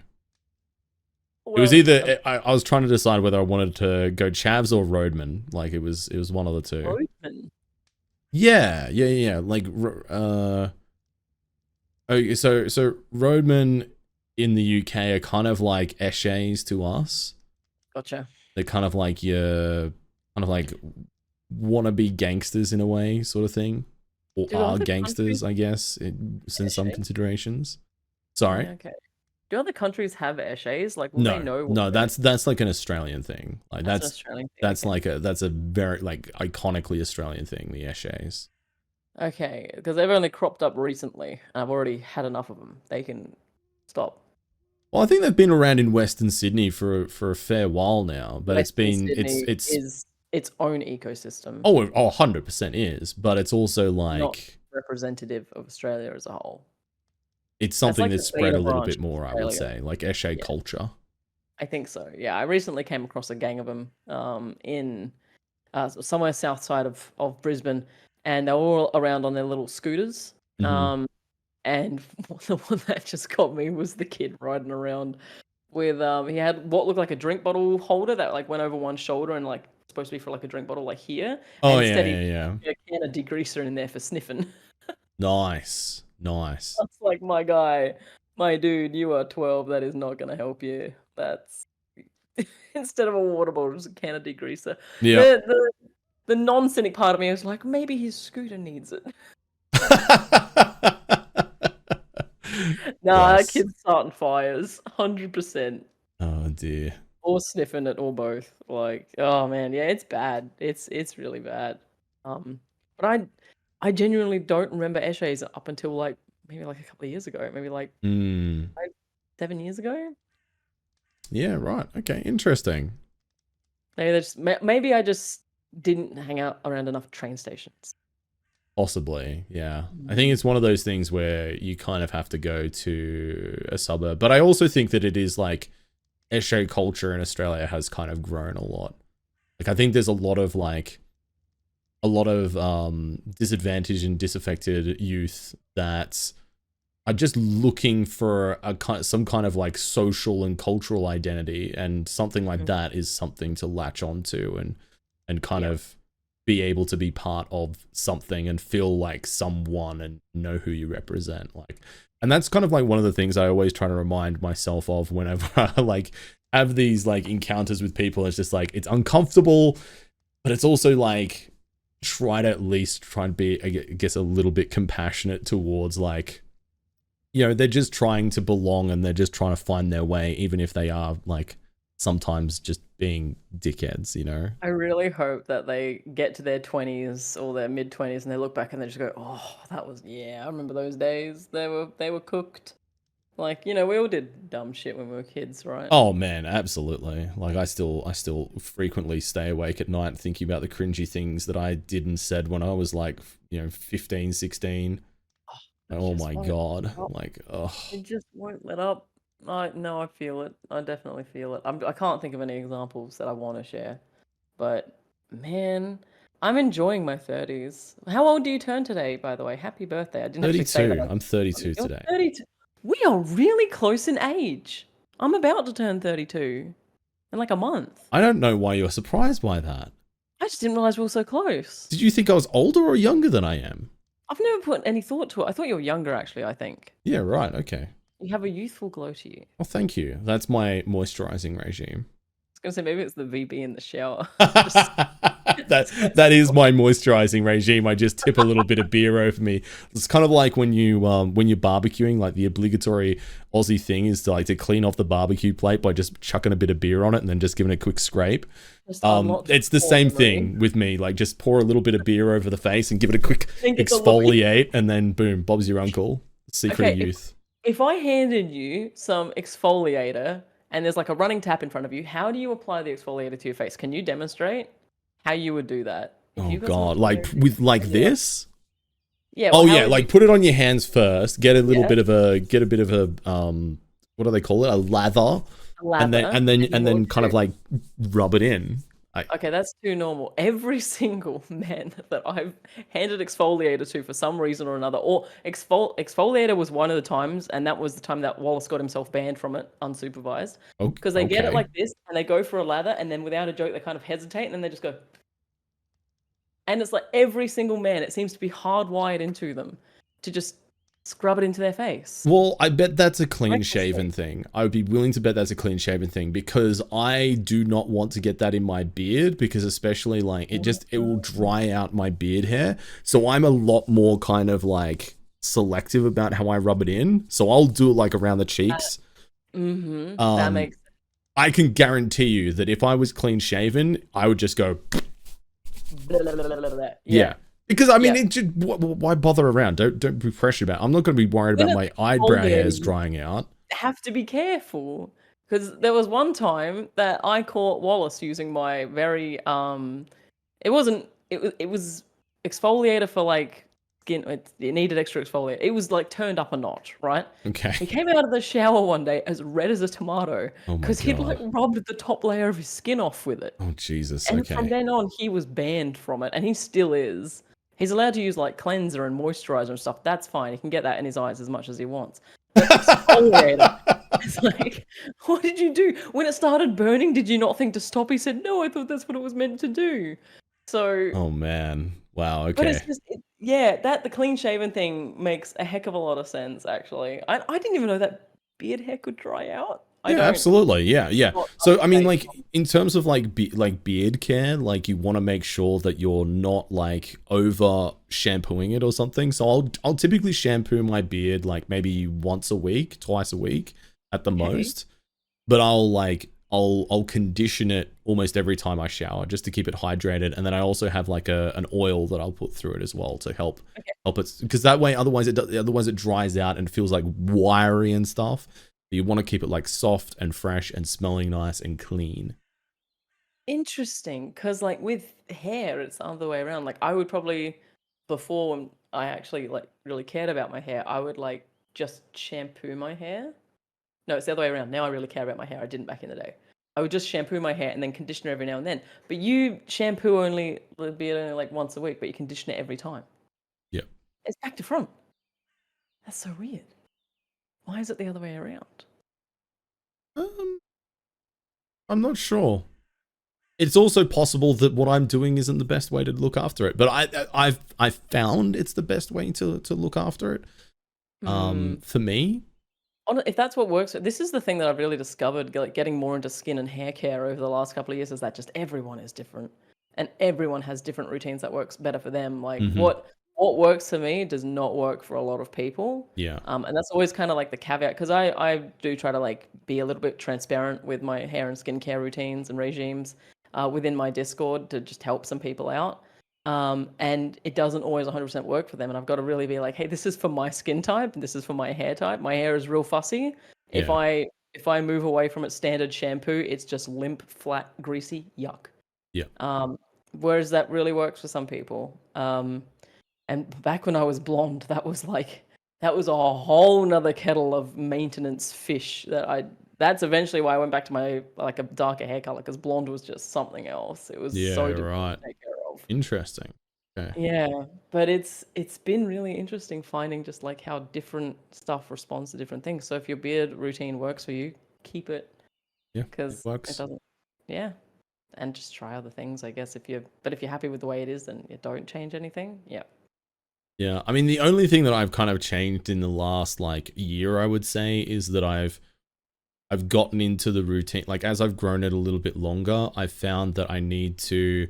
It was Well, either I was trying to decide whether I wanted to go chavs or roadman. Like it was one of the two. Roadman. Yeah, yeah, yeah. Like oh, so roadmen in the UK are kind of like essays to us. Gotcha. They're kind of like your kind of like wannabe gangsters in a way, sort of thing, or Do are other gangsters, countries I guess, in some essays? considerations. Sorry, Yeah, okay. Do other countries have essays? Like, will they no, know what no, they're... that's like an Australian thing. Like That's an Australian thing. that's Okay. like that's a very like iconically Australian thing. The essays. Okay, because they've only cropped up recently, and I've already had enough of them. They can stop. Well, I think they've been around in Western Sydney for a fair while now, but it's Western been Sydney it's is its own ecosystem, oh 100% is, but it's also not like representative of Australia as a whole. it's That's something like the that's spread beta a little branch bit of more, I would Australia. say, like essay Yeah, culture. I think so. Yeah, I recently came across a gang of them in somewhere south side of Brisbane, and they were all around on their little scooters. Hmm. And the one that just got me was the kid riding around with he had what looked like a drink bottle holder that like went over one shoulder and like supposed to be for like a drink bottle like here, Oh and yeah, instead he yeah, yeah. had a can of degreaser in there for sniffing. Nice, nice. That's like, my guy, my dude, you are 12. That is not gonna help you. That's instead of a water bottle, just a can of degreaser. Yep. The non-cynic part of me was like, maybe his scooter needs it. Nah, that Yes. kid's starting fires, 100%. Oh dear. Or sniffing it, or both. Like, oh man, yeah, it's bad. It's really bad. Um, but I genuinely don't remember essays up until like maybe like a couple of years ago, maybe like Hmm. 7 years ago. Yeah. Right. Okay. Interesting. Maybe I just didn't hang out around enough train stations. Possibly. Yeah. I think Mm. it's one of those things where you kind of have to go to a suburb, but I also think that it is like essay culture in Australia has kind of grown a lot. Like I think there's a lot of disadvantaged and disaffected youth that are just looking for some kind of like social and cultural identity, and something like Mhm. that is something to latch onto and kind Yeah. of be able to be part of something and feel like someone and know who you represent. Like, and that's kind of like one of the things I always try to remind myself of whenever I like have these like encounters with people. It's just like it's uncomfortable, but it's also like try to at least try and be, I guess, a little bit compassionate towards like, they're just trying to belong and they're just trying to find their way, even if they are like sometimes just being dickheads, you know? I really hope that they get to their 20s or their mid-20s and they look back and they just go, "Oh, that was I remember those days. They were cooked." Like, we all did dumb shit when we were kids, right? Oh man, absolutely. Like I still frequently stay awake at night thinking about the cringy things that I did and said when I was like, 15, 16. It Oh just my won't god. let up. Like, ugh. It just won't let up. No, I feel it. I definitely feel it. I can't think of any examples that I want to share, but man, I'm enjoying my 30s. How old do you turn today, by the way? Happy birthday. I didn't actually say that. 32. I'm 32 You're today. 32. We are really close in age. I'm about to turn 32 in like a month. I don't know why you're surprised by that. I just didn't realize we were so close. Did you think I was older or younger than I am? I've never put any thought to it. I thought you were younger, actually, I think. Yeah, right. Okay. You have a youthful glow to you. Well, thank you. That's my moisturizing regime. I was going to say, maybe it's the VB in the shower. That is my moisturizing regime. I just tip a little bit of beer over me. It's kind of like when you're barbecuing, like the obligatory Aussie thing is to clean off the barbecue plate by just chucking a bit of beer on it and then just giving it a quick scrape. It's the same thing with me. Like just pour a little bit of beer over the face and give it a quick exfoliate, and then boom, Bob's your uncle. Secret of youth. If I handed you some exfoliator and there's like a running tap in front of you, how do you apply the exfoliator to your face? Can you demonstrate how you would do that? Oh god, like with this? Yeah. Oh yeah, like put it on your hands first. Get a bit of a what do they call it? A lather. And then kind of like rub it in. Okay, that's too normal. Every single man that I've handed exfoliator to for some reason or another, or exfoliator was one of the times, and that was the time that Wallace got himself banned from it, unsupervised. Because they get it like this, and they go for a lather, and then without a joke, they kind of hesitate, and then they just go. And it's like every single man, it seems to be hardwired into them to just scrub it into their face. Well, I bet that's a clean shaven thing. I would be willing to bet that's a clean shaven thing because I do not want to get that in my beard because especially like it will dry out my beard hair. So I'm a lot more kind of like selective about how I rub it in. So I'll do it like around the cheeks. That makes sense. I can guarantee you that if I was clean shaven, I would just go. Yeah. Because I mean, why bother around? Don't be pressured about it. I'm not going to be worried about my eyebrow hairs drying out. Have to be careful because there was one time that I caught Wallace using my very it was exfoliator for like skin. It needed extra exfoliator. It was like turned up a notch, right? Okay. He came out of the shower one day as red as a tomato because he'd like rubbed the top layer of his skin off with it. Oh Jesus! And from then on, he was banned from it, and he still is. He's allowed to use like cleanser and moisturizer and stuff. That's fine. He can get that in his eyes as much as he wants. But exfoliator, it's like, what did you do? When it started burning, did you not think to stop? He said, no, I thought that's what it was meant to do. So. Oh man. Wow. Okay. But it's just, the clean shaven thing makes a heck of a lot of sense, actually. I didn't even know that beard hair could dry out. Yeah, absolutely. Yeah. So I mean, like in terms of like beard care, like you want to make sure that you're not like over shampooing it or something. So I'll typically shampoo my beard like maybe once a week, twice a week at the most. But I'll condition it almost every time I shower just to keep it hydrated, and then I also have like an oil that I'll put through it as well to help it, because that way otherwise it dries out and feels like wiry and stuff. You want to keep it like soft and fresh and smelling nice and clean. Interesting, because like with hair, it's the other way around. Like I would probably, before when I actually like really cared about my hair, I would like just shampoo my hair. No, it's the other way around. Now I really care about my hair. I didn't back in the day. I would just shampoo my hair and then conditioner every now and then. But you shampoo only the beard only like once a week, but you condition it every time. Yeah. It's back to front. That's so weird. Why is it the other way around? I'm not sure. It's also possible that what I'm doing isn't the best way to look after it, but I've found it's the best way to look after it. For me. If that's what works, this is the thing that I've really discovered, like getting more into skin and hair care over the last couple of years, is that just everyone is different, and everyone has different routines that works better for them. Like what what works for me does not work for a lot of people. Yeah. And that's always kind of like the caveat because I do try to like be a little bit transparent with my hair and skincare routines and regimes within my Discord to just help some people out. And it doesn't always 100% work for them. And I've got to really be like, hey, this is for my skin type. And this is for my hair type. My hair is real fussy. If Yeah. I move away from its standard shampoo, it's just limp, flat, greasy, yuck. Yeah. Whereas that really works for some people. And back when I was blonde, that was a whole nother kettle of maintenance fish that's eventually why I went back to my like a darker hair color because blonde was just something else. It was Yeah, so difficult right. to take care of. Interesting. Okay. Yeah, but it's been really interesting finding just like how different stuff responds to different things. So if your beard routine works for you, keep it Yeah, it because it works. doesn't. Yeah, and just try other things, I guess. If you're happy with the way it is, then you don't change anything. Yeah. Yeah, I mean, the only thing that I've kind of changed in the last like year, I would say, is that I've gotten into the routine. Like as I've grown it a little bit longer, I've found that I need to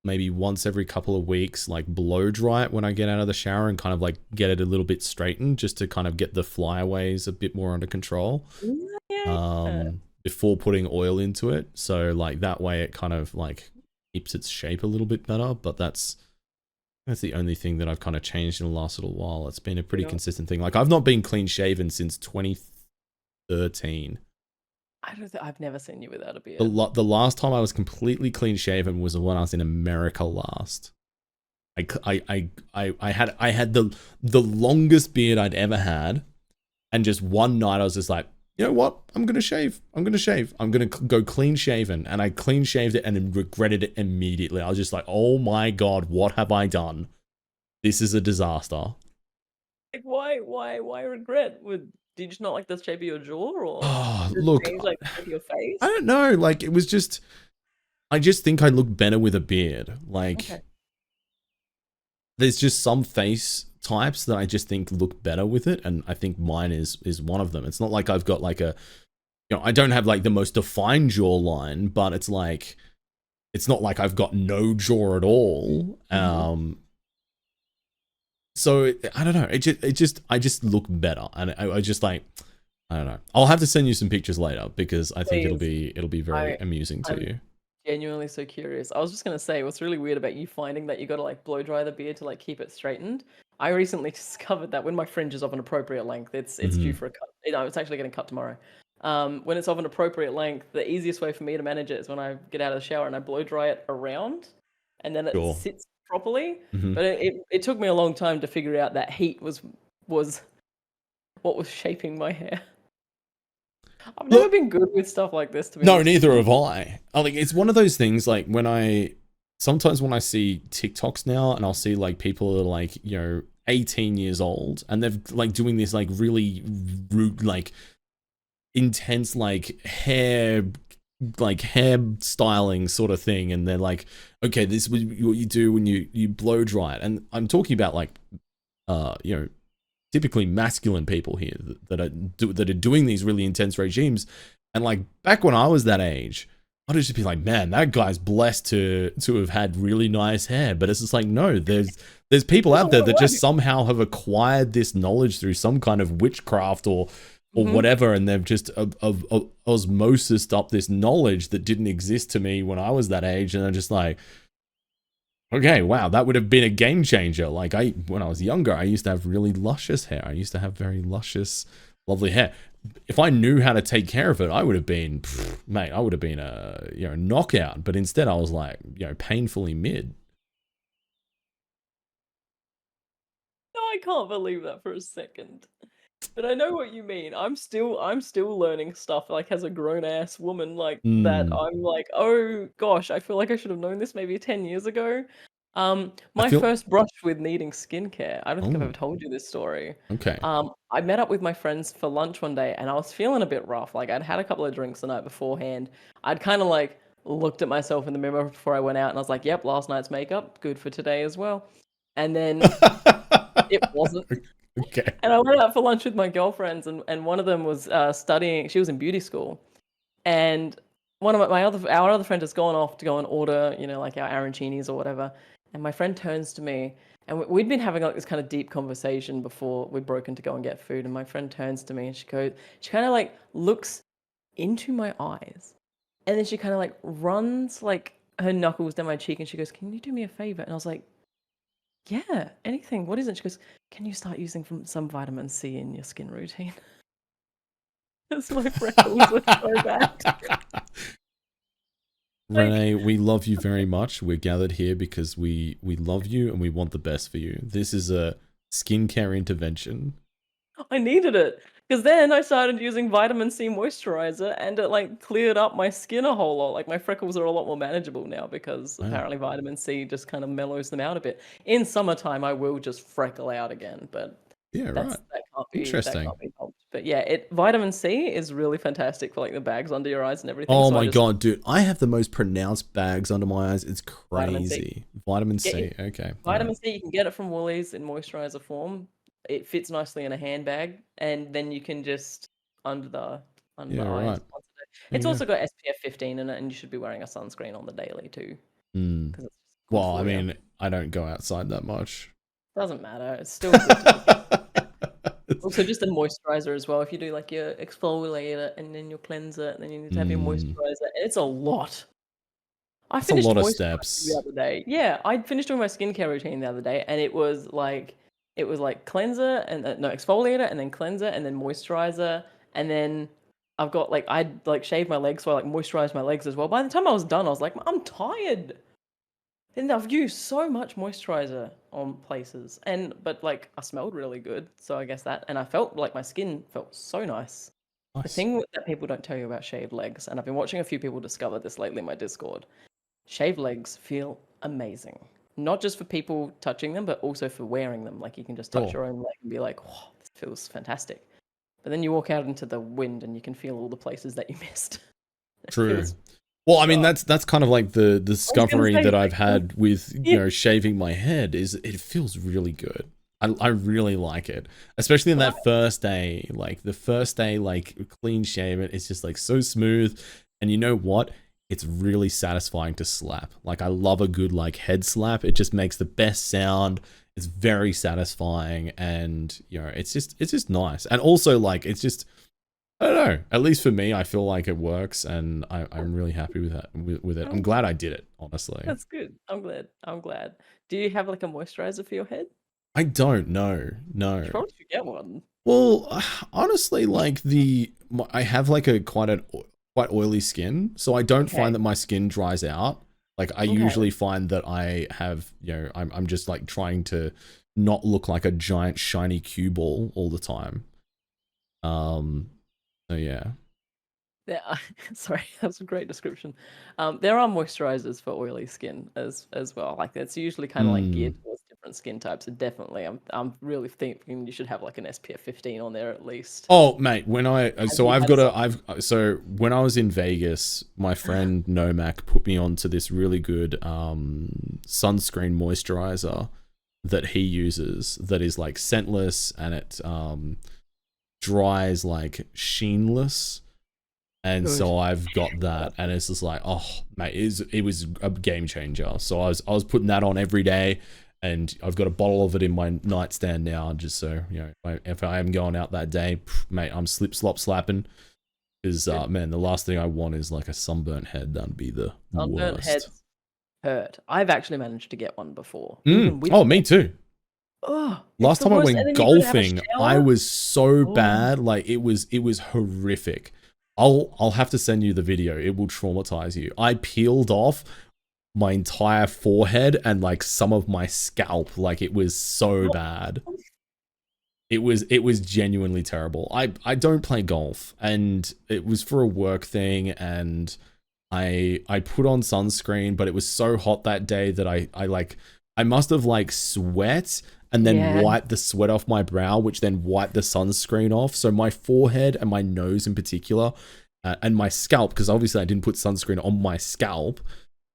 maybe once every couple of weeks, like blow dry it when I get out of the shower and kind of like get it a little bit straightened just to kind of get the flyaways a bit more under control. Yeah. Before putting oil into it. So like that way it kind of like keeps its shape a little bit better. But that's the only thing that I've kind of changed in the last little while. It's been a pretty consistent thing. Like I've not been clean shaven since 2013. I've nenever seen you without a beard. The last time I was completely clean shaven was when I was in America last. I had the longest beard I'd ever had, and just one night I was just like, you know what? I'm gonna shave. I'm gonna go clean shaven, and I clean shaved it and then regretted it immediately. I was just like, oh my god, what have I done? This is a disaster. Like why regret? Did you just not like the shape of your jaw, or Oh, did it look, change like the shape of your face? I don't know. Like it was just, I just think I look better with a beard. Like, Okay. there's just some face types that I just think look better with it, and I think mine is one of them. It's not like I've got like a, you know, I don't have like the most defined jawline, but it's like, it's not like I've got no jaw at all. So I don't know. I just look better, and I just like, I don't know. I'll have to send you some pictures later because I think it'll be very amusing to you. Genuinely so curious. I was just gonna say, what's really weird about you finding that you gotta like blow dry the beard to like keep it straightened. I recently discovered that when my fringe is of an appropriate length, it's due for a cut. You know, it's actually getting cut tomorrow. When it's of an appropriate length, the easiest way for me to manage it is when I get out of the shower and I blow dry it around, and then it sits properly. But it took me a long time to figure out that heat was what was shaping my hair. I've never been good with stuff like this, to be honest. No, neither have I. Like, it's one of those things, like, sometimes when I see TikToks now, and I'll see, like, people are, like, you know, 18 years old, and they're, like, doing this, like, really rude, like, intense, like, hair styling sort of thing, and they're like, okay, this is what you do when you blow dry it. And I'm talking about, like, you know, typically masculine people here that are doing these really intense regimes. And like back when I was that age, I'd just be like, man, that guy's blessed to have had really nice hair. But it's just like, no, there's people out there that just somehow have acquired this knowledge through some kind of witchcraft or whatever, and they've just of osmosis up this knowledge that didn't exist to me when I was that age. And I'm just like, okay, wow, that would have been a game changer. Like when I was younger, I used to have really luscious hair. I used to have very luscious, lovely hair. If I knew how to take care of it, I would have been, mate, I would have been a, you know, knockout. But instead I was like, you know, painfully mid. No, I can't believe that for a second. But I know what you mean. I'm still learning stuff like as a grown ass woman like that. I'm like, oh gosh, I feel like I should have known this maybe 10 years ago. My first brush with needing skincare. I don't think I've ever told you this story. Okay. I met up with my friends for lunch one day and I was feeling a bit rough. Like I'd had a couple of drinks the night beforehand. I'd kind of like looked at myself in the mirror before I went out and I was like, yep, last night's makeup, good for today as well. And then it wasn't. Okay. And I went out for lunch with my girlfriends, and one of them was studying. She was in beauty school, and one of our other friend has gone off to go and order, you know, like our arancinis or whatever. And my friend turns to me And we'd been having like this kind of deep conversation before we broke in to go and get food. And my friend turns to me and she kind of like looks into my eyes. And then she kind of like runs like her knuckles down my cheek and she goes, "Can you do me a favor?" And I was like, "Yeah, anything. What is it?" She goes, "Can you start using some vitamin C in your skin routine?" Because my freckles were so bad. Renee, we love you very much. We're gathered here because we love you and we want the best for you. This is a skincare intervention. I needed it. Because then I started using vitamin C moisturizer and it like cleared up my skin a whole lot. Like my freckles are a lot more manageable now because Wow. apparently vitamin C just kind of mellows them out a bit. In summertime, I will just freckle out again, but Yeah, right. that can't be helped. But yeah, vitamin C is really fantastic for like the bags under your eyes and everything. Oh so my god, dude. I have the most pronounced bags under my eyes. It's Vitamin C. crazy. Vitamin C. Okay. Vitamin C, you can get it from Woolies in moisturizer form. It fits nicely in a handbag, and then you can just under the Yeah, eyes. right. It's also got SPF 15 in it, and you should be wearing a sunscreen on the daily too. Mm. Because it's Well, I mean, I don't go outside that much. Doesn't matter. It's still good to Also, just a moisturizer as well. If you do like your exfoliator and then your cleanser, and then you need to have your moisturizer, it's a lot. I That's a finished lot of moisturizing steps. the other day. Yeah, I finished doing my skincare routine the other day, and it was like cleanser and no exfoliator, and then cleanser, and then moisturizer, and then I've got like I'd like shaved my legs, so I like moisturized my legs as well. By the time I was done, I was like, I'm tired. And I've used so much moisturizer on places, but like I smelled really good, so I guess that, and I felt like my skin felt so nice. The Nice. thing that people don't tell you about shaved legs, and I've been watching a few people discover this lately in my Discord, shaved legs feel amazing. Not just for people touching them, but also for wearing them. Like you can just touch your own leg and be like, "Oh, this feels fantastic." But then you walk out into the wind and you can feel all the places that you missed. True. Well, I mean, that's kind of like the discovery that I've had with, you know, shaving my head is it feels really good. I really like it, especially in that first day, like clean shaven. It's just like so smooth. And you know what? It's really satisfying to slap. Like I love a good like head slap. It just makes the best sound. It's very satisfying. And you know, it's just nice. And also like, it's just, I don't know. At least for me, I feel like it works, and I'm really happy with that. With it, I'm glad I did it. Honestly, that's good. I'm glad. Do you have like a moisturizer for your head? I don't know. No. You probably should get one. Well, honestly, like I have like quite oily skin, so I don't find that my skin dries out. Like I usually find that I have, you know, I'm just like trying to not look like a giant shiny cue ball all the time. So yeah. Sorry, that's a great description. There are moisturizers for oily skin as well. Like it's usually kind of like geared towards different skin types. And definitely, I'm really thinking you should have like an SPF 15 on there at least. Oh, mate, when when I was in Vegas, my friend Nomac put me onto this really good sunscreen moisturizer that he uses that is like scentless and it dries like sheenless. And so I've got that, and it's just like, oh, mate, it was a game changer. So I was putting that on every day, and I've got a bottle of it in my nightstand now, just so you know, if I am going out that day, mate, I'm slop slapping. Because man, the last thing I want is like a sunburnt head. That'd be the sunburnt worst. Heads hurt. I've actually managed to get one before. Oh, me too. Last time I went golfing, I was so bad, like it was horrific. I'll have to send you the video. It will traumatize you. I peeled off my entire forehead and like some of my scalp. Like it was so bad. It was genuinely terrible. I don't play golf, and it was for a work thing, and I put on sunscreen, but it was so hot that day that I must have like sweat and then wipe the sweat off my brow, which then wiped the sunscreen off. So my forehead and my nose in particular, and my scalp, because obviously I didn't put sunscreen on my scalp,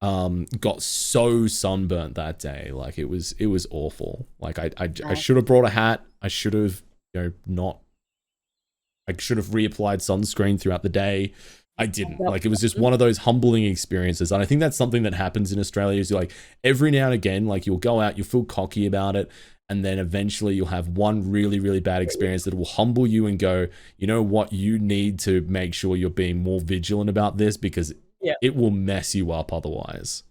got so sunburnt that day. Like it was awful. Like I should have brought a hat. I should have, you know, I should have reapplied sunscreen throughout the day. I didn't. Like, it was just one of those humbling experiences. And I think that's something that happens in Australia is, like, every now and again, like, you'll go out, you'll feel cocky about it, and then eventually you'll have one really, really bad experience that will humble you and go, you know what, you need to make sure you're being more vigilant about this because it will mess you up otherwise.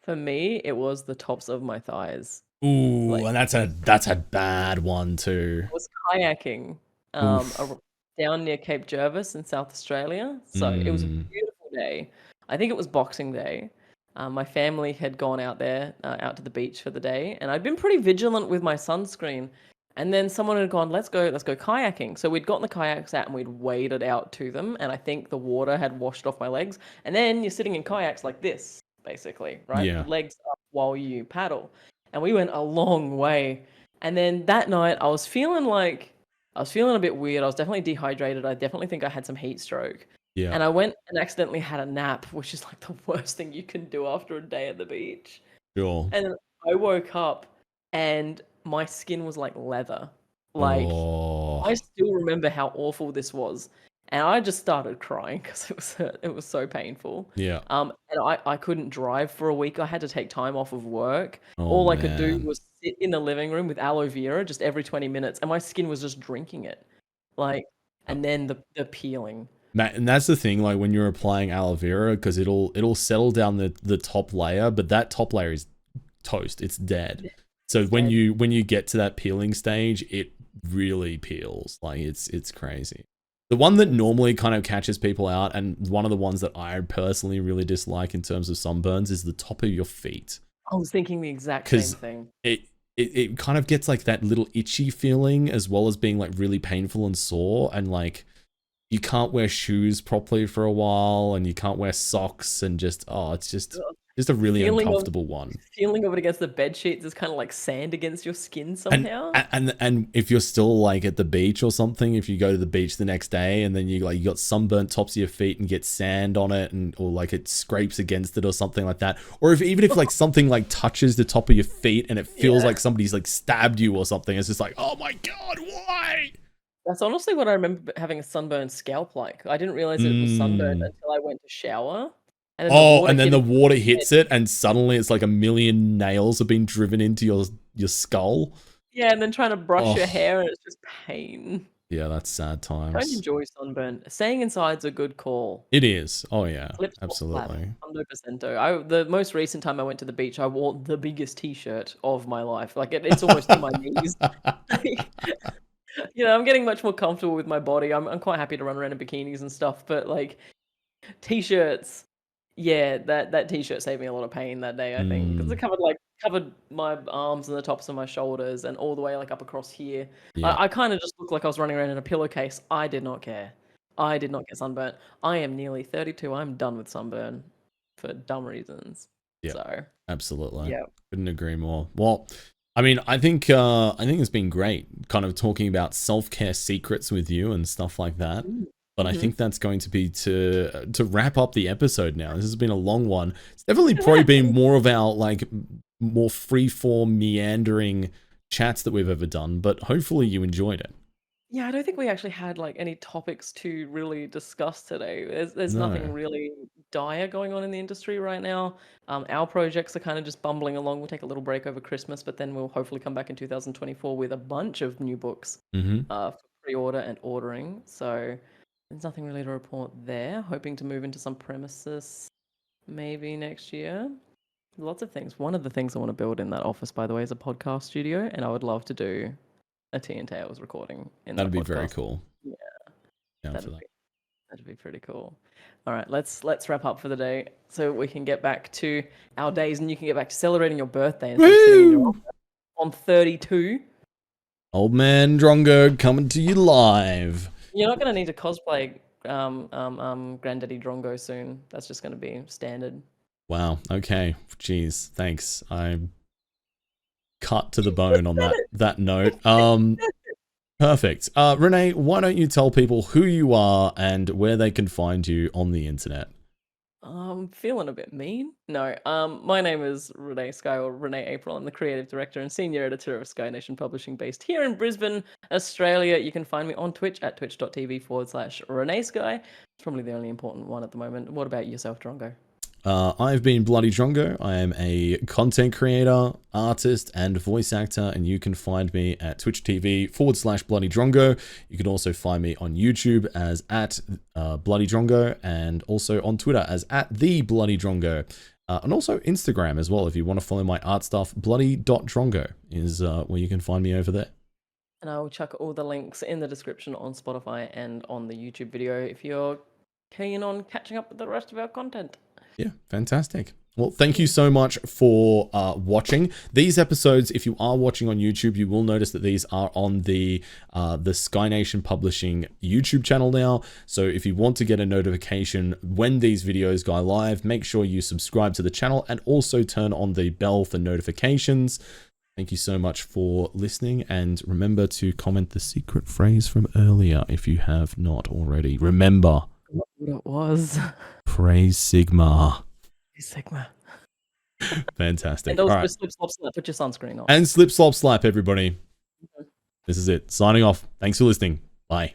For me, it was the tops of my thighs. Ooh, like, and that's a bad one too. I was kayaking down near Cape Jervis in South Australia. So it was a beautiful day. I think it was Boxing Day. My family had gone out there, out to the beach for the day, and I'd been pretty vigilant with my sunscreen. And then someone had gone, let's go kayaking. So we'd gotten the kayaks out and we'd waded out to them. And I think the water had washed off my legs. And then you're sitting in kayaks like this, basically, right? Yeah. Legs up while you paddle. And we went a long way. And then that night I was feeling a bit weird. I was definitely dehydrated. I definitely think I had some heat stroke. Yeah. And I went and accidentally had a nap, which is like the worst thing you can do after a day at the beach. Sure. And I woke up and my skin was like leather. Like, I still remember how awful this was. And I just started crying because it was so painful. Yeah. And I couldn't drive for a week. I had to take time off of work. All I could do was sit in the living room with aloe vera just every 20 minutes, and my skin was just drinking it. Like, and then the peeling. And that's the thing, like when you're applying aloe vera, because it'll settle down the top layer, but that top layer is toast. It's dead. So when you get to that peeling stage, it really peels. Like it's crazy. The one that normally kind of catches people out, and one of the ones that I personally really dislike in terms of sunburns, is the top of your feet. I was thinking the exact same thing. It kind of gets like that little itchy feeling, as well as being like really painful and sore, and like you can't wear shoes properly for a while, and you can't wear socks, and it's just a really uncomfortable one. Feeling of it against the bed sheets is kind of like sand against your skin somehow. And if you're still like at the beach or something, if you go to the beach the next day and then you got sunburnt tops of your feet and get sand on it, or like it scrapes against it or something like that, or even if like something like touches the top of your feet and it feels like somebody's like stabbed you or something, it's just like, oh my god, why? That's honestly what I remember having a sunburned scalp like. I didn't realize it was sunburned until I went to shower. And then the water hits it, and suddenly it's like a million nails have been driven into your skull. Yeah, and then trying to brush your hair, and it's just pain. Yeah, that's sad times. Don't enjoy sunburn. Staying inside's a good call. It is. Oh yeah, absolutely. 100%. The most recent time I went to the beach, I wore the biggest t-shirt of my life. Like it's almost to my knees. I'm getting much more comfortable with my body. I'm quite happy to run around in bikinis and stuff, but like t-shirts. Yeah, that t-shirt saved me a lot of pain that day, I think, because it covered my arms and the tops of my shoulders and all the way like up across here. Yeah. I kind of just looked like I was running around in a pillowcase. I did not care. I did not get sunburnt. I am nearly 32. I'm done with sunburn for dumb reasons. Yeah, so absolutely. Yeah, couldn't agree more. Well, I mean, I think it's been great, kind of talking about self-care secrets with you and stuff like that. But I think that's going to be to wrap up the episode now. This has been a long one. It's definitely probably been more of our like more free-form meandering chats that we've ever done, but hopefully you enjoyed it. Yeah, I don't think we actually had like any topics to really discuss today. There's nothing really dire going on in the industry right now. Our projects are kind of just bumbling along. We'll take a little break over Christmas, but then we'll hopefully come back in 2024 with a bunch of new books for pre-order and ordering. So there's nothing really to report there. Hoping to move into some premises maybe next year. Lots of things. One of the things I want to build in that office, by the way, is a podcast studio, and I would love to do a Tea and Tales recording in that'd that be podcast. Very cool. Yeah. That'd be pretty cool. All right, let's wrap up for the day so we can get back to our days and you can get back to celebrating your birthday and sitting in your office on 32. Old man Drongo coming to you live. You're not going to need to cosplay Granddaddy Drongo soon. That's just going to be standard. Wow. Okay. Jeez. Thanks. I'm cut to the bone on that note. Perfect. Renee, why don't you tell people who you are and where they can find you on the internet? I'm feeling a bit mean. No, my name is ReneeSky or Renee April. I'm the creative director and senior editor of Sky Nation Publishing based here in Brisbane, Australia. You can find me on Twitch at twitch.tv/ReneeSky. It's probably the only important one at the moment. What about yourself, Drongo? I've been BloodyDrongo. I am a content creator, artist, and voice actor, and you can find me at Twitch TV/BloodyDrongo. You can also find me on YouTube as at BloodyDrongo, and also on Twitter as at the BloodyDrongo. And also Instagram as well. If you want to follow my art stuff, bloody.drongo is where you can find me over there. And I will chuck all the links in the description on Spotify and on the YouTube video if you're keen on catching up with the rest of our content. Yeah, fantastic. Well, thank you so much for watching these episodes. If you are watching on YouTube, you will notice that these are on the Sky Nation Publishing YouTube channel now. So if you want to get a notification when these videos go live, make sure you subscribe to the channel and also turn on the bell for notifications. Thank you so much for listening, and remember to comment the secret phrase from earlier if you have not already. Remember What it was. Praise Sigma. Sigma. Fantastic. And also all right. slip, slop, slap, put your sunscreen on. And slip, slop, slap, everybody. This is it. Signing off. Thanks for listening. Bye.